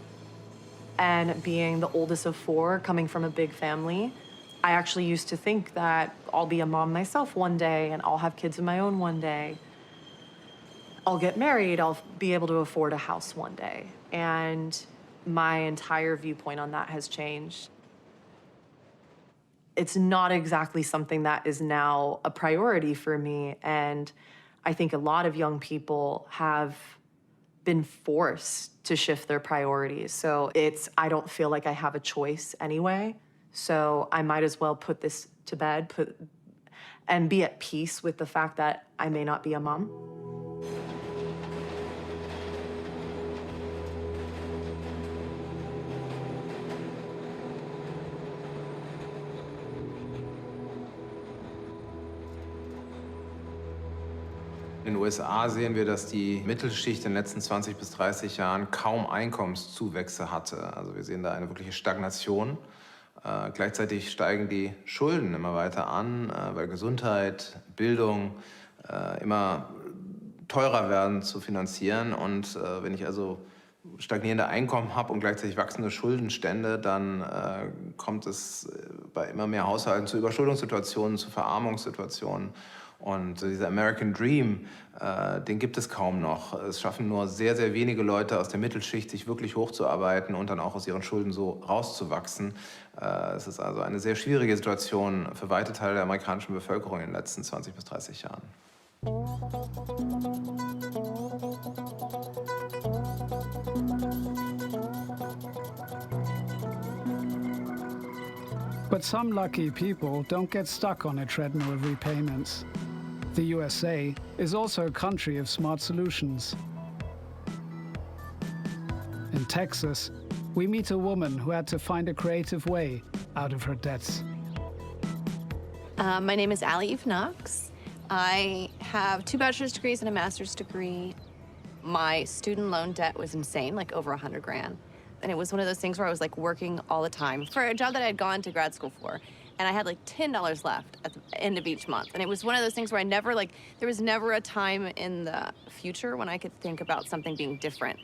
and being the oldest of 4, coming from a big family, I actually used to think that I'll be a mom myself one day, and I'll have kids of my own one day. I'll get married, I'll be able to afford a house one day. And my entire viewpoint on that has changed. It's not exactly something that is now a priority for me, and I think a lot of young people have been forced to shift their priorities. So I don't feel like I have a choice anyway, so I might as well put this to bed and be at peace with the fact that I may not be a mom. In den USA sehen wir, dass die Mittelschicht in den letzten 20 bis 30 Jahren kaum Einkommenszuwächse hatte. Also wir sehen da eine wirkliche Stagnation. Gleichzeitig steigen die Schulden immer weiter an, weil Gesundheit, Bildung immer teurer werden zu finanzieren. Und wenn ich also stagnierende Einkommen habe und gleichzeitig wachsende Schuldenstände, dann kommt es bei immer mehr Haushalten zu Überschuldungssituationen, zu Verarmungssituationen. Und dieser American Dream, den gibt es kaum noch. Es schaffen nur sehr, sehr wenige Leute aus der Mittelschicht, sich wirklich hochzuarbeiten und dann auch aus ihren Schulden so rauszuwachsen. Es ist also eine sehr schwierige Situation für weite Teile der amerikanischen Bevölkerung in den letzten 20 bis 30 Jahren. But some lucky people don't get stuck on a treadmill of repayments. The USA is also a country of smart solutions. In Texas, we meet a woman who had to find a creative way out of her debts. My name is Allie Eve Knox. I have 2 bachelor's degrees and a master's degree. My student loan debt was insane, like over $100 grand. and it was one of those things where I was like working all the time for a job that I had gone to grad school for. And I had like $10 left at the end of each month. And it was one of those things where there was never a time in the future when I could think about something being different.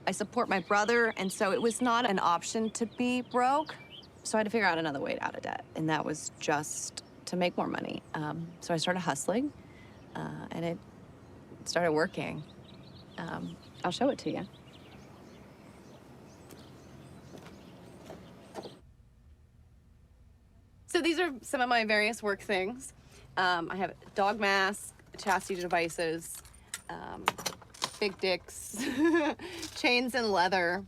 I support my brother, and so it was not an option to be broke. So I had to figure out another way out of debt, and that was just to make more money. So I started hustling, and it started working. I'll show it to you. So these are some of my various work things. I have dog masks, chastity devices, big dicks, chains and leather.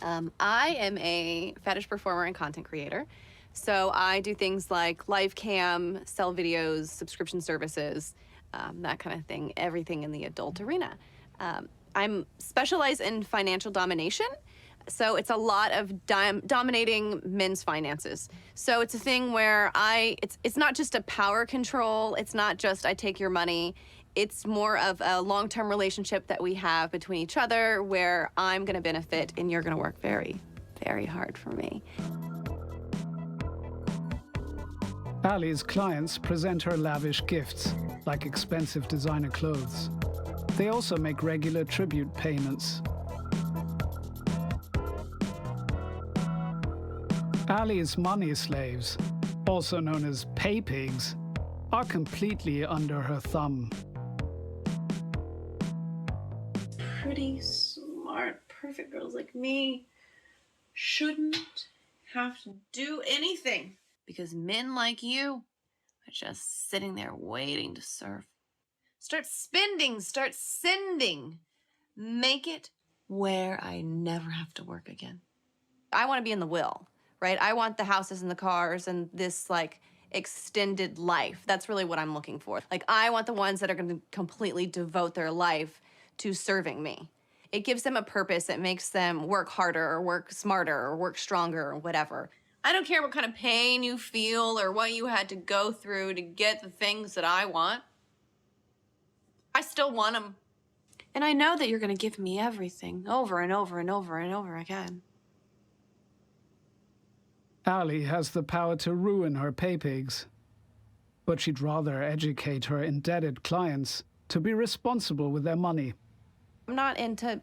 I am a fetish performer and content creator. So I do things like live cam, sell videos, subscription services, that kind of thing, everything in the adult arena. I'm specialized in financial domination. So it's a lot of dominating men's finances. So it's a thing where it's not just a power control. It's not just I take your money. It's more of a long-term relationship that we have between each other where I'm gonna benefit and you're gonna work very, very hard for me. Ali's clients present her lavish gifts, like expensive designer clothes. They also make regular tribute payments. Ali's money slaves, also known as pay pigs, are completely under her thumb. Pretty smart, perfect girls like me shouldn't have to do anything. Because men like you are just sitting there waiting to serve. Start spending, start sending. Make it where I never have to work again. I want to be in the will, right? I want the houses and the cars and this like extended life. That's really what I'm looking for. Like I want the ones that are going to completely devote their life to serving me. It gives them a purpose. It makes them work harder or work smarter or work stronger or whatever. I don't care what kind of pain you feel or what you had to go through to get the things that I want. I still want them. And I know that you're going to give me everything over and over and over and over again. Ali has the power to ruin her pay pigs, but she'd rather educate her indebted clients to be responsible with their money. I'm not into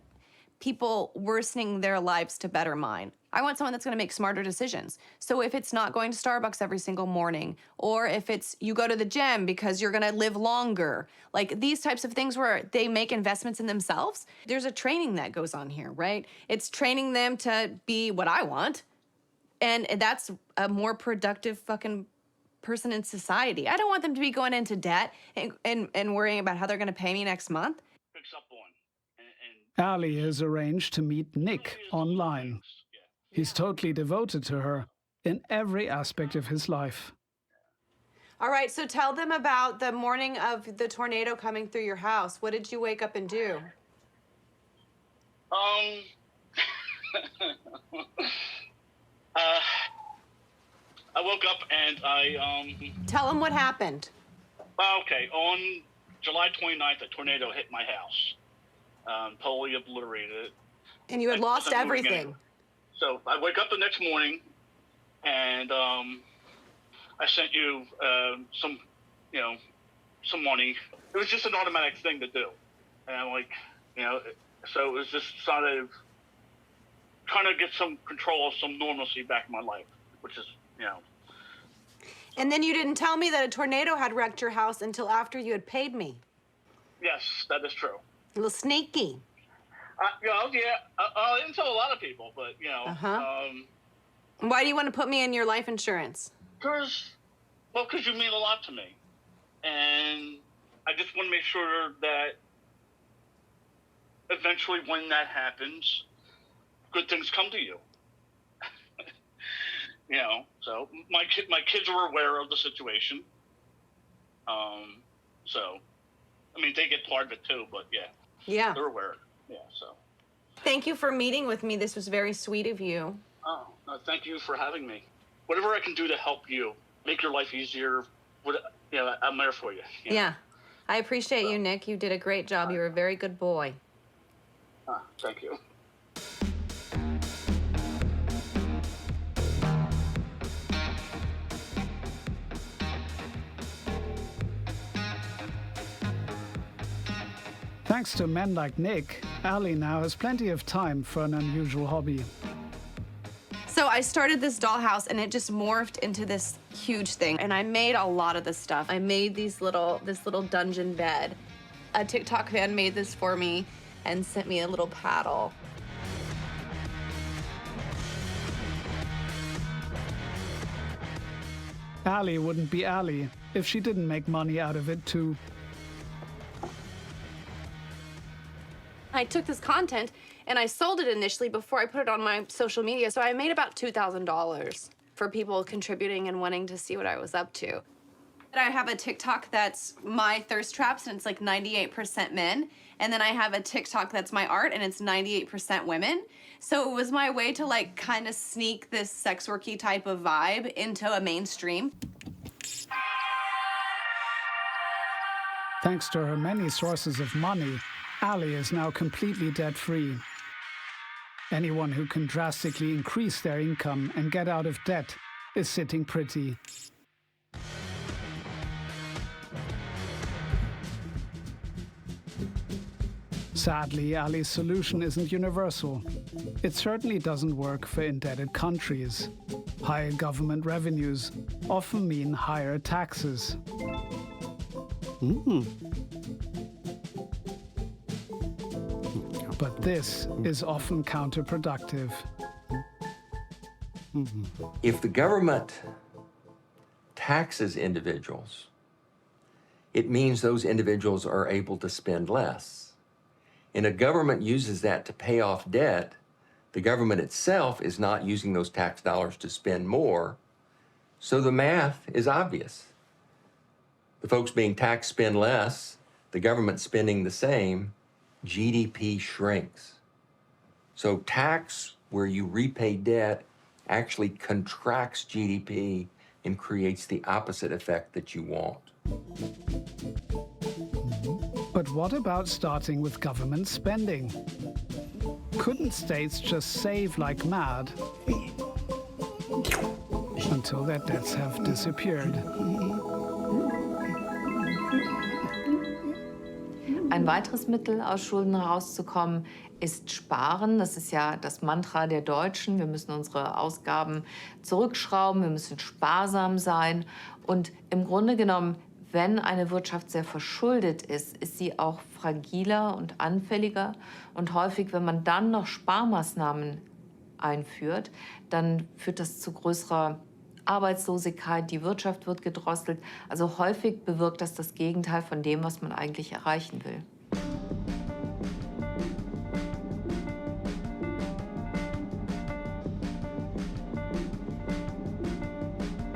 people worsening their lives to better mine. I want someone that's gonna make smarter decisions. So if it's not going to Starbucks every single morning, or if it's you go to the gym because you're gonna live longer, like these types of things where they make investments in themselves, there's a training that goes on here, right? It's training them to be what I want. And that's a more productive fucking person in society. I don't want them to be going into debt and worrying about how they're gonna pay me next month. Ali has arranged to meet Nick online. He's totally devoted to her in every aspect of his life. All right, so tell them about the morning of the tornado coming through your house. What did you wake up and do? I woke up and I Tell them what happened. Okay, on July 29th, a tornado hit my house. Totally obliterated it. And you had lost everything. So I wake up the next morning, and I sent you some money. It was just an automatic thing to do, and I'm like, so it was just sort of trying to get some control, some normalcy back in my life, which is, And then you didn't tell me that a tornado had wrecked your house until after you had paid me. Yes, that is true. A little sneaky. I didn't tell a lot of people, but, Why do you want to put me in your life insurance? Because you mean a lot to me. And I just want to make sure that eventually when that happens, good things come to you. So my kids are aware of the situation. So, I mean, they get part of it too, but yeah. Yeah. They're aware. Yeah, so. Thank you for meeting with me. This was very sweet of you. Oh, no, thank you for having me. Whatever I can do to help you, make your life easier, I'm there for you. Yeah. I appreciate you, Nick. You did a great job. You were a very good boy. Thank you. Thanks to men like Nick, Ali now has plenty of time for an unusual hobby. So I started this dollhouse and it just morphed into this huge thing. And I made a lot of this stuff. I made this little dungeon bed. A TikTok fan made this for me and sent me a little paddle. Ali wouldn't be Ali if she didn't make money out of it too. I took this content and I sold it initially before I put it on my social media. So I made about $2,000 for people contributing and wanting to see what I was up to. I have a TikTok that's my thirst traps and it's like 98% men. And then I have a TikTok that's my art and it's 98% women. So it was my way to like kind of sneak this sex worky type of vibe into a mainstream. Thanks to her many sources of money, Ali is now completely debt-free. Anyone who can drastically increase their income and get out of debt is sitting pretty. Sadly, Ali's solution isn't universal. It certainly doesn't work for indebted countries. Higher government revenues often mean higher taxes. But this is often counterproductive. If the government taxes individuals, it means those individuals are able to spend less. And a government uses that to pay off debt, the government itself is not using those tax dollars to spend more, so the math is obvious. The folks being taxed spend less, the government spending the same, GDP shrinks. So tax where you repay debt actually contracts GDP and creates the opposite effect that you want. But what about starting with government spending? Couldn't states just save like mad until their debts have disappeared? Ein weiteres Mittel, aus Schulden herauszukommen, ist Sparen. Das ist ja das Mantra der Deutschen. Wir müssen unsere Ausgaben zurückschrauben, wir müssen sparsam sein. Und im Grunde genommen, wenn eine Wirtschaft sehr verschuldet ist, ist sie auch fragiler und anfälliger. Und häufig, wenn man dann noch Sparmaßnahmen einführt, dann führt das zu größerer Arbeitslosigkeit, die Wirtschaft wird gedrosselt. Also häufig bewirkt das Gegenteil von dem, was man eigentlich erreichen will.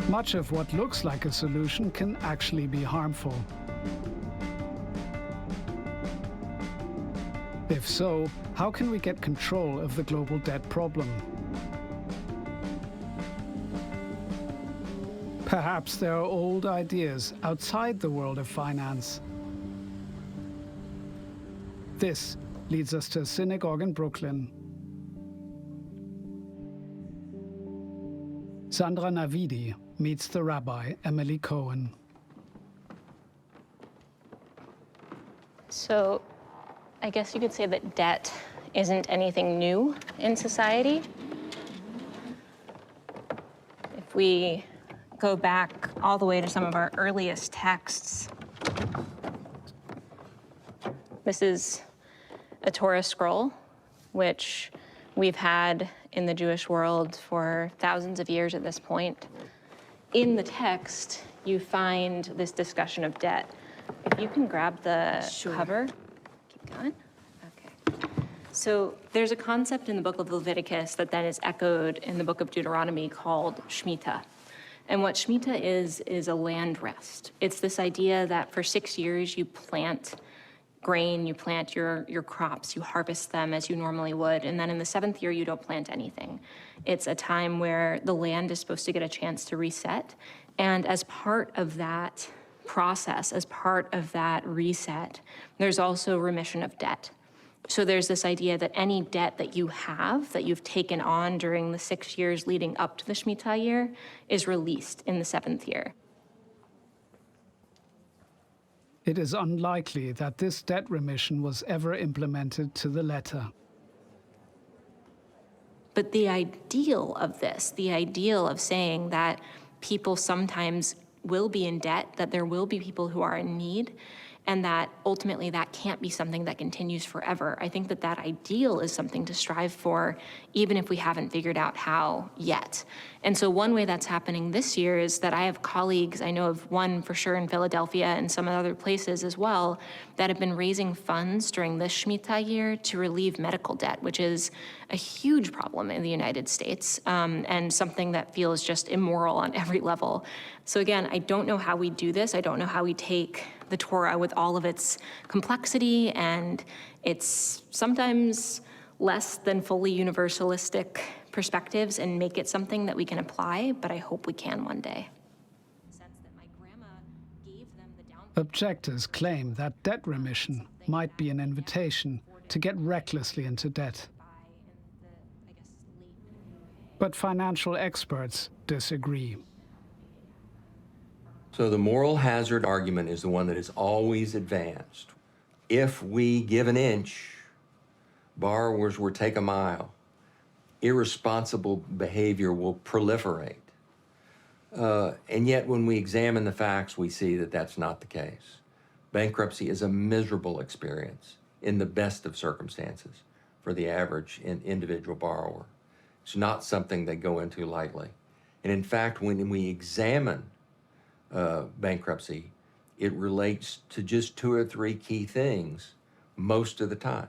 Much of what looks like a solution can actually be harmful. If so, how can we get control of the global debt problem? Perhaps there are old ideas outside the world of finance. This leads us to a synagogue in Brooklyn. Sandra Navidi meets the rabbi, Emily Cohen. So, I guess you could say that debt isn't anything new in society. If we go back all the way to some of our earliest texts, this is a Torah scroll, which we've had in the Jewish world for thousands of years at this point. In the text, you find this discussion of debt. If you can grab the cover, keep going. Okay. So there's a concept in the book of Leviticus that then is echoed in the book of Deuteronomy called Shemitah. And what Shemitah is a land rest. It's this idea that for 6 years you plant grain, you plant your crops, you harvest them as you normally would, and then in the 7th year you don't plant anything. It's a time where the land is supposed to get a chance to reset, and as part of that process, as part of that reset, there's also remission of debt. So there's this idea that any debt that you have, that you've taken on during the 6 years leading up to the Shemitah year, is released in the 7th year. It is unlikely that this debt remission was ever implemented to the letter. But the ideal of this, the ideal of saying that people sometimes will be in debt, that there will be people who are in need, and that ultimately that can't be something that continues forever. I think that that ideal is something to strive for, even if we haven't figured out how yet. And so one way that's happening this year is that I have colleagues, I know of one for sure in Philadelphia and some other places as well, that have been raising funds during this Shemitah year to relieve medical debt, which is a huge problem in the United States, and something that feels just immoral on every level. So again, I don't know how we do this. I don't know how we take the Torah with all of its complexity and its sometimes less than fully universalistic perspectives and make it something that we can apply, but I hope we can one day. Objectors claim that debt remission might be an invitation to get recklessly into debt. But financial experts disagree. So the moral hazard argument is the one that is always advanced. If we give an inch, borrowers will take a mile. Irresponsible behavior will proliferate. And yet when we examine the facts, we see that that's not the case. Bankruptcy is a miserable experience in the best of circumstances for the average individual borrower. It's not something they go into lightly. And in fact, when we examine bankruptcy, it relates to just 2 or 3 key things most of the time.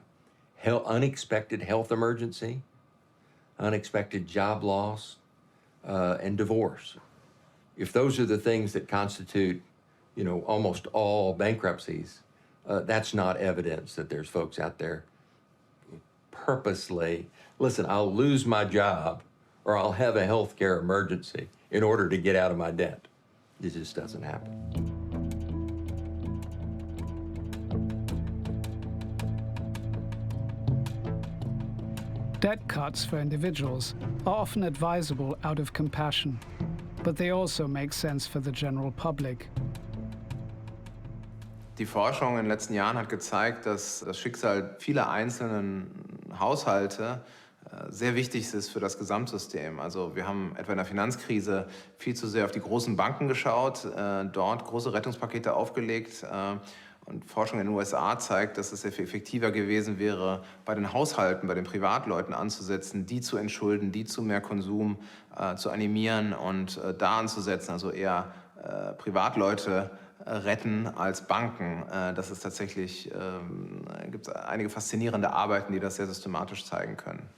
Unexpected health emergency, unexpected job loss, and divorce. If those are the things that constitute, almost all bankruptcies, that's not evidence that there's folks out there purposely, listen, I'll lose my job or I'll have a healthcare emergency in order to get out of my debt. It just doesn't happen. Debt cuts for individuals are often advisable out of compassion, but they also make sense for the general public. Die Forschung in den letzten Jahren hat gezeigt, dass das Schicksal vieler einzelnen Haushalte sehr wichtig ist für das Gesamtsystem. Also wir haben etwa in der Finanzkrise viel zu sehr auf die großen Banken geschaut, dort große Rettungspakete aufgelegt. Und Forschung in den USA zeigt, dass es sehr viel effektiver gewesen wäre, bei den Haushalten, bei den Privatleuten anzusetzen, die zu entschulden, die zu mehr Konsum zu animieren und da anzusetzen, also eher Privatleute retten als Banken. Das ist tatsächlich, gibt es einige faszinierende Arbeiten, die das sehr systematisch zeigen können.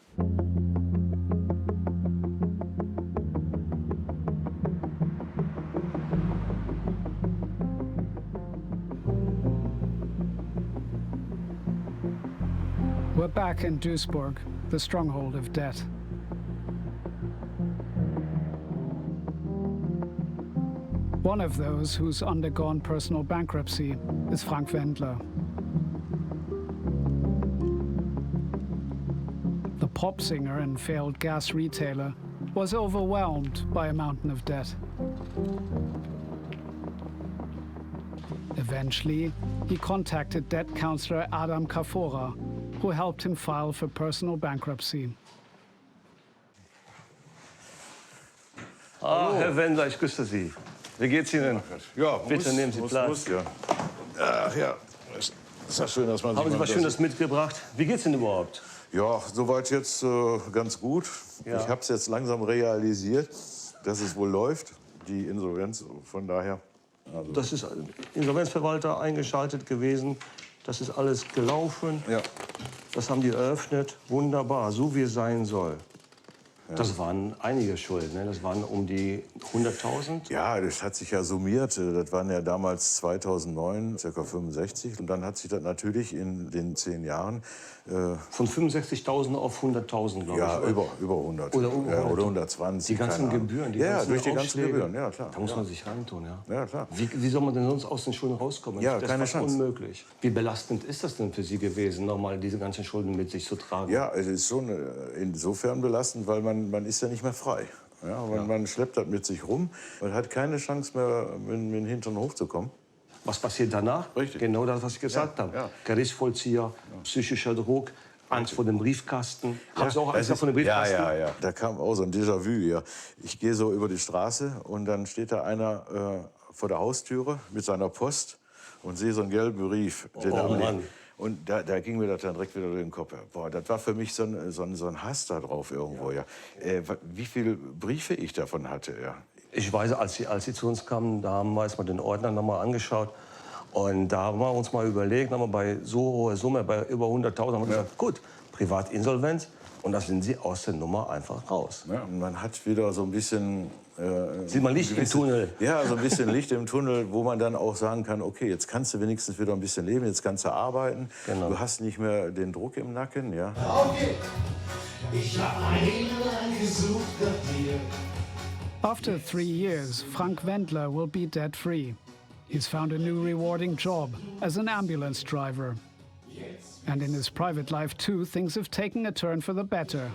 We're back in Duisburg, the stronghold of debt. One of those who's undergone personal bankruptcy is Frank Wendler. The pop singer and failed gas retailer was overwhelmed by a mountain of debt. Eventually, he contacted debt counselor Adam Kafora, who helped him file for personal bankruptcy. Ah, Herr Wendler, ich grüße Sie. Wie geht's Ihnen? Ja, bitte nehmen Sie Platz. Ja. Ach ja, ist ja schön, dass man... Haben Sie was Schönes mitgebracht? Wie geht's Ihnen überhaupt? Ja, soweit jetzt ganz gut. Ja. Ich habe es jetzt langsam realisiert, dass es wohl läuft, die Insolvenz. Von daher... Also. Das ist Insolvenzverwalter eingeschaltet gewesen. Das ist alles gelaufen. Ja. Das haben die eröffnet. Wunderbar, so wie es sein soll. Ja. Das waren einige Schulden, ne? Das waren um die 100.000. Ja, das hat sich ja summiert. Das waren ja damals 2009 ca. 65. Und dann hat sich das natürlich in den 10 Jahren... Von 65.000 auf 100.000, glaube ich. Ja, über 100. Oder, ja, oder 120. Die ganzen Gebühren, die ganzen durch die ganzen Aufschläge. Gebühren, ja klar. Da muss man sich reintun, ja. Ja, klar. Wie soll man denn sonst aus den Schulden rauskommen? Ja, das keine ist Chance. Unmöglich. Wie belastend ist das denn für Sie gewesen, nochmal diese ganzen Schulden mit sich zu tragen? Ja, es ist schon insofern belastend, weil man ist ja nicht mehr frei. Ja, man schleppt das mit sich rum und hat keine Chance mehr, mit dem Hintern hochzukommen. Was passiert danach? Richtig. Genau das, was ich gesagt habe. Ja. Gerichtsvollzieher, psychischer Druck, Angst vor dem Briefkasten. Haben Sie auch Angst vor dem Briefkasten? Ja. Da kam auch so ein Déjà-vu. Ja. Ich gehe so über die Straße und dann steht da einer vor der Haustüre mit seiner Post und sehe so einen gelben Brief. Den Mann. Und da ging mir das dann direkt wieder durch den Kopf. Boah, das war für mich so ein Hass da drauf irgendwo. Ja. Wie viele Briefe ich davon hatte. Ja. Ich weiß, als sie zu uns kamen, da haben wir uns mal den Ordner noch mal angeschaut. Und da haben wir uns mal überlegt, haben wir bei so hoher Summe, bei über 100.000, haben wir gesagt, gut, Privatinsolvenz. Und da sind sie aus der Nummer einfach raus. Ja, und man hat wieder so ein bisschen... Sieht man Licht im Tunnel? Ja, so ein bisschen Licht im Tunnel, wo man dann auch sagen kann, okay, jetzt kannst du wenigstens wieder ein bisschen leben, jetzt kannst du arbeiten. Genau. Du hast nicht mehr den Druck im Nacken. Ja. Okay, ich hab einen gesucht nach dir. After 3 years, Frank Wendler will be debt-free. He's found a new rewarding job as an ambulance driver. And in his private life too, things have taken a turn for the better.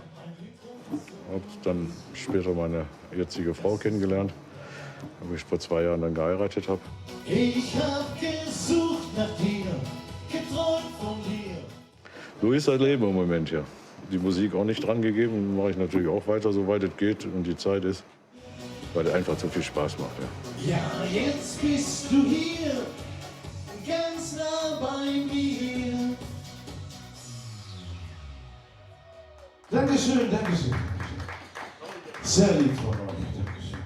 Habe dann später meine jetzige Frau kennengelernt, wo ich vor 2 Jahren dann geheiratet habe. Ich hab gesucht nach dir, geträumt von dir. So ist das Leben im Moment, ja. Die Musik auch nicht dran gegeben, mache ich natürlich auch weiter, soweit es geht und die Zeit ist, weil es einfach zu viel Spaß macht. Ja. Ja, jetzt bist du hier, ganz nah bei mir. Dankeschön, Dankeschön. Sehr lieb von euch, Dankeschön.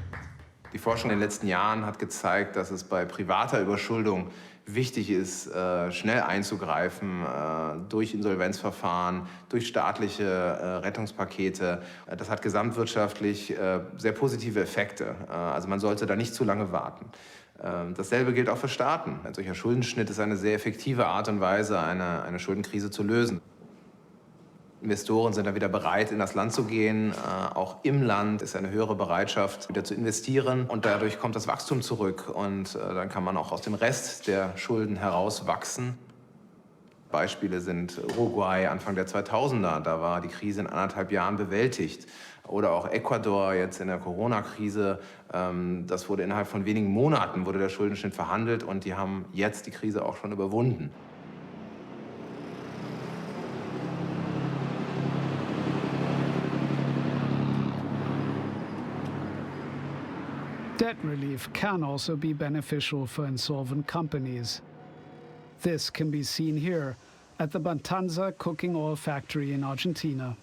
Die Forschung in den letzten Jahren hat gezeigt, dass es bei privater Überschuldung wichtig ist, schnell einzugreifen durch Insolvenzverfahren, durch staatliche Rettungspakete. Das hat gesamtwirtschaftlich sehr positive Effekte. Also man sollte da nicht zu lange warten. Dasselbe gilt auch für Staaten. Ein solcher Schuldenschnitt ist eine sehr effektive Art und Weise, eine Schuldenkrise zu lösen. Investoren sind dann wieder bereit, in das Land zu gehen. Auch im Land ist eine höhere Bereitschaft, wieder zu investieren. Und dadurch kommt das Wachstum zurück. Und dann kann man auch aus dem Rest der Schulden herauswachsen. Beispiele sind Uruguay Anfang der 2000er. Da war die Krise in 1,5 Jahren bewältigt. Oder auch Ecuador jetzt in der Corona-Krise. Das wurde innerhalb von wenigen Monaten wurde der Schuldenschnitt verhandelt. Und die haben jetzt die Krise auch schon überwunden. Debt relief can also be beneficial for insolvent companies. This can be seen here at the Bantanza cooking oil factory in Argentina.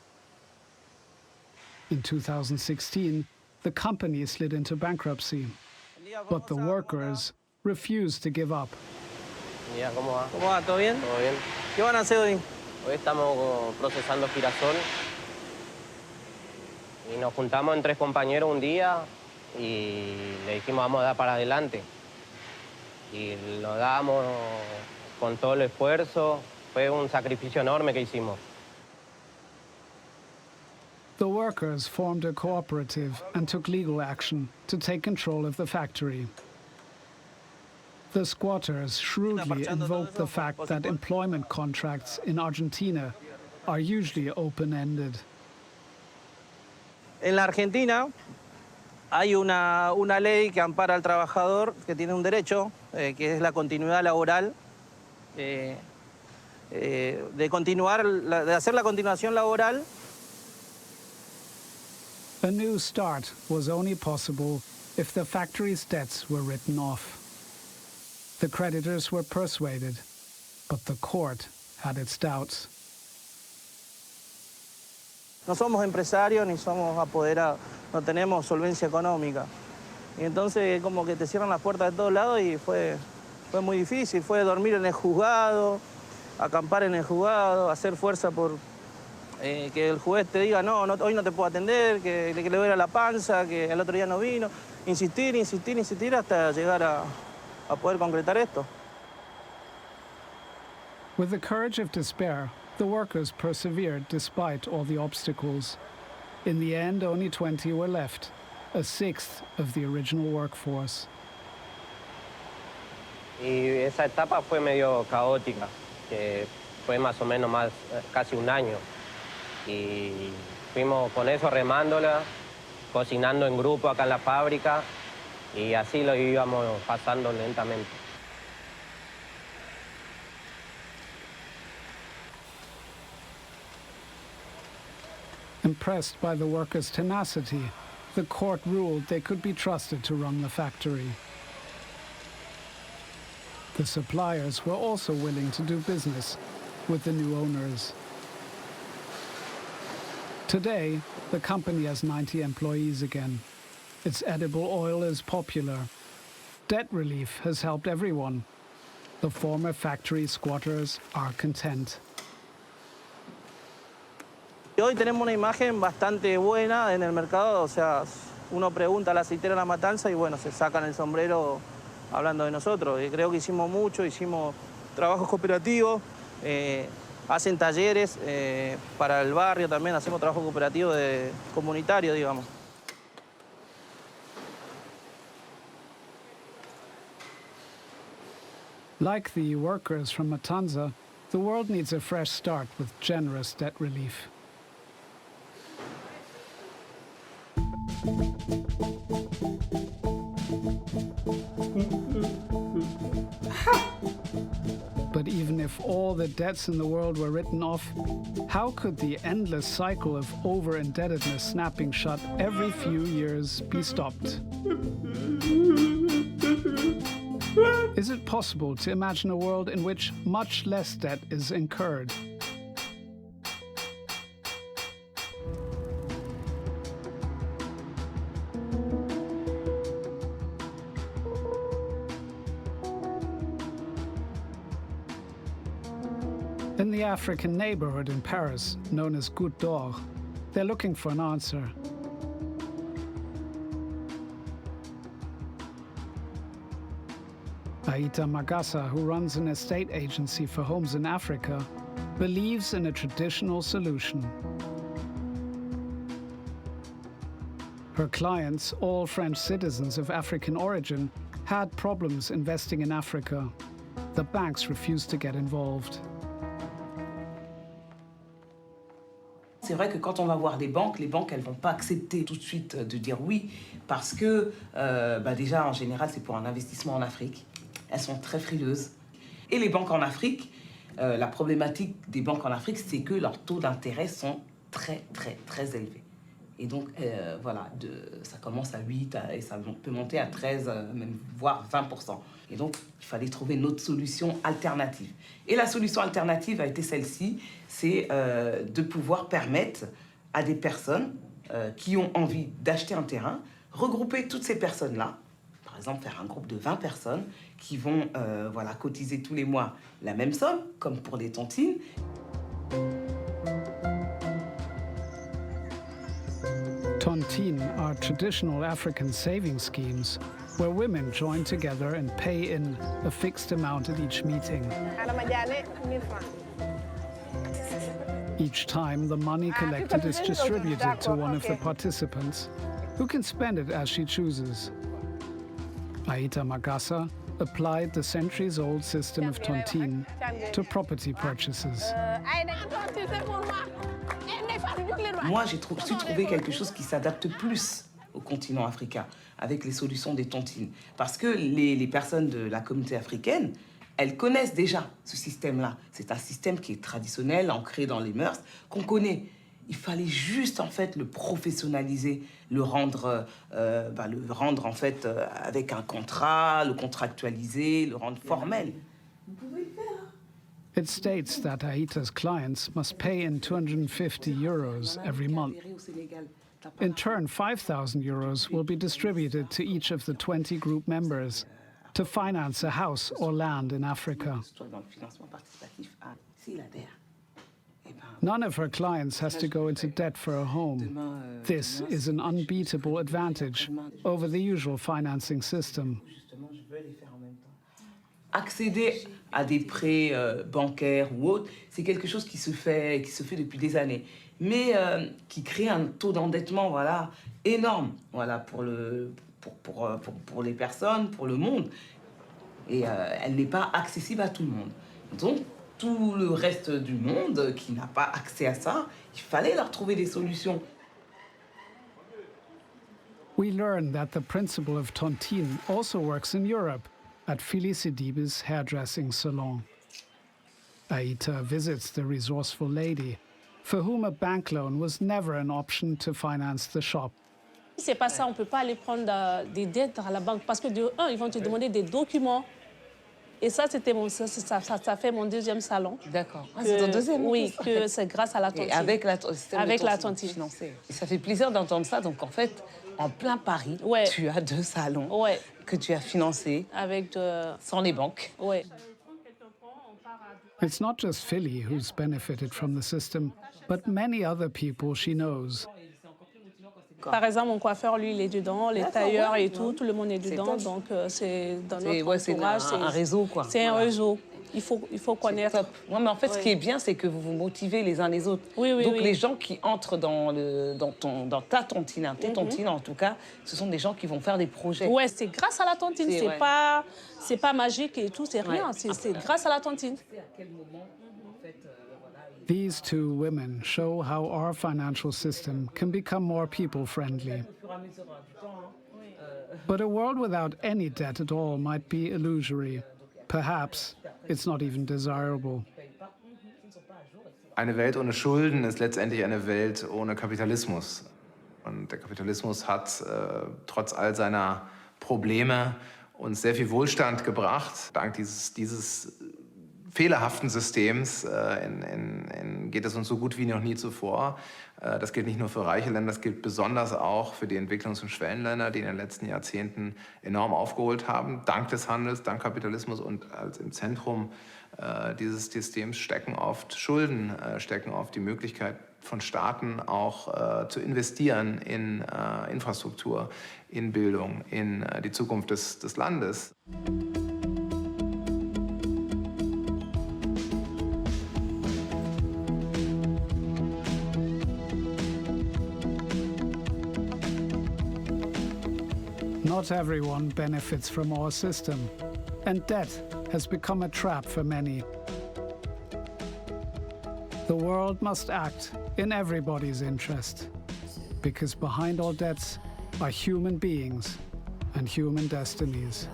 In 2016, the company slid into bankruptcy, but the workers refused to give up. ¿Cómo va? ¿Cómo va? ¿Todo bien? ¿Todo bien? ¿Qué van a hacer hoy? Hoy estamos procesando girasol y nos juntamos en 3 compañeros un día y le dijimos vamos a dar para adelante. Y lo damos con todo el esfuerzo. Fue un sacrificio enorme que hicimos. The workers formed a cooperative and took legal action to take control of the factory. The squatters shrewdly invoked the fact that employment contracts in Argentina are usually open-ended. En la Argentina hay una ley que ampara al trabajador que tiene un derecho, que es la continuidad laboral, de hacer la continuación laboral. A new start was only possible if the factory's debts were written off. The creditors were persuaded, but the court had its doubts. No somos empresarios ni somos apoderados, no tenemos solvencia económica. Y entonces como que te cierran las puertas de todos lados y fue muy difícil. Fue dormir en el juzgado, acampar en el juzgado, hacer fuerza por que el juez te diga no, hoy no te puedo atender, que le duele la panza, que el otro día no vino. Insistir hasta llegar a poder concretar esto. With the courage of despair, the workers persevered despite all the obstacles. In the end, only 20 were left, a sixth of the original workforce. Y esa etapa fue medio caótica, que fue más o menos casi un año. Y fuimos con eso remándola, cocinando en grupo acá en la fábrica y así lo íbamos pasando lentamente. Impressed by the workers' tenacity, the court ruled they could be trusted to run the factory. The suppliers were also willing to do business with the new owners. Today, the company has 90 employees again. Its edible oil is popular. Debt relief has helped everyone. The former factory squatters are content. Hoy tenemos una imagen bastante buena en el mercado, o sea, uno pregunta a la aceitera La Matanza y bueno, se sacan el sombrero hablando de nosotros. Y creo que hicimos mucho, hicimos trabajos cooperativos, hacen talleres para el barrio también, hacemos trabajo cooperativo comunitario, digamos. Like the workers from Matanza, the world needs a fresh start with generous debt relief. But even if all the debts in the world were written off, how could the endless cycle of over-indebtedness snapping shut every few years be stopped? Is it possible to imagine a world in which much less debt is incurred? In the African neighborhood in Paris, known as Goutte d'Or, they're looking for an answer. Aita Magassa, who runs an estate agency for homes in Africa, believes in a traditional solution. Her clients, all French citizens of African origin, had problems investing in Africa. The banks refused to get involved. C'est vrai que quand on va voir les banques elles vont pas accepter tout de suite de dire oui parce que déjà en général c'est pour un investissement en Afrique. Elles sont très frileuses. Et les banques en Afrique, la problématique des banques en Afrique, c'est que leurs taux d'intérêt sont très élevés. Et donc voilà, ça commence à 8 et ça peut monter à 13, même voire 20%. Et donc il fallait trouver une autre solution alternative. Et la solution alternative a été celle-ci, c'est de pouvoir permettre à des personnes qui ont envie d'acheter un terrain, regrouper toutes ces personnes-là, par exemple faire un groupe de 20 personnes qui vont cotiser tous les mois la même somme, comme pour les tontines. Tontines are traditional African saving schemes where women join together and pay in a fixed amount at each meeting. Each time, the money collected is distributed to one of the participants, who can spend it as she chooses. Aita Magassa applied the centuries-old system of tontine to property purchases. Moi, j'ai su trouver quelque chose qui s'adapte plus au continent africain, avec les solutions des tontines. Parce que les personnes de la communauté africaine, elles connaissent déjà ce système-là. C'est un système qui est traditionnel, ancré dans les mœurs, qu'on connaît. Il fallait juste, en fait, le professionnaliser, le rendre en fait, avec un contrat, le contractualiser, le rendre formel. Vous pouvez le faire. It states that Aita's clients must pay in 250 euros every month. In turn, 5,000 euros will be distributed to each of the 20 group members to finance a house or land in Africa. None of her clients has to go into debt for a home. This is an unbeatable advantage over the usual financing system. Accéder à des prêts bancaires ou autres, c'est quelque chose qui se fait depuis des années, mais qui crée un taux d'endettement énorme pour les personnes, pour le monde, et elle n'est pas accessible à tout le monde. Donc, tout le reste du monde qui n'a pas accès à ça, il fallait leur trouver des solutions. We learned that the principle of tontine also works in Europe at Felicidib's hairdressing salon. Aita visits the resourceful lady, for whom a bank loan was never an option to finance the shop. C'est pas ça, on peut pas aller prendre des dettes à la banque parce que de un, ils vont te demander des documents. Et ça, c'était ça fait mon deuxième salon. D'accord. Ah, c'est ton deuxième? Oui, que c'est grâce à la tontine. Et avec la tontine. financée. Ça fait plaisir d'entendre ça. Donc, en fait, en plein Paris, tu as 2 salons que tu as financés sans les banques. Ouais. It's not just Philly who's benefited from the system, but many other people she knows. Par exemple, mon coiffeur, lui, il est dedans, les tailleurs et tout le monde est dedans. Donc, c'est dans notre entourage. C'est un réseau, quoi. C'est un réseau. Il faut connaître. Ouais, mais en fait, ce qui est bien, c'est que vous vous motivez les uns les autres. Donc, les gens qui entrent dans ta tontine, tes tontines, en tout cas, ce sont des gens qui vont faire des projets. Ouais, c'est grâce à la tontine. C'est pas magique et tout, c'est rien. C'est grâce à la tontine. These 2 women show how our financial system can become more people-friendly. But a world without any debt at all might be illusory. Perhaps it's not even desirable. Eine Welt ohne Schulden ist letztendlich eine Welt ohne Kapitalismus. Und der Kapitalismus hat trotz all seiner Probleme uns sehr viel Wohlstand gebracht. Dank dieses fehlerhaften Systems geht es uns so gut wie noch nie zuvor. Das gilt nicht nur für reiche Länder, das gilt besonders auch für die Entwicklungs- und Schwellenländer, die in den letzten Jahrzehnten enorm aufgeholt haben, dank des Handels, dank Kapitalismus. Und als im Zentrum dieses Systems stecken oft Schulden, stecken oft die Möglichkeit von Staaten auch zu investieren in Infrastruktur, in Bildung, in die Zukunft des Landes. Not everyone benefits from our system, and debt has become a trap for many. The world must act in everybody's interest, because behind all debts are human beings and human destinies.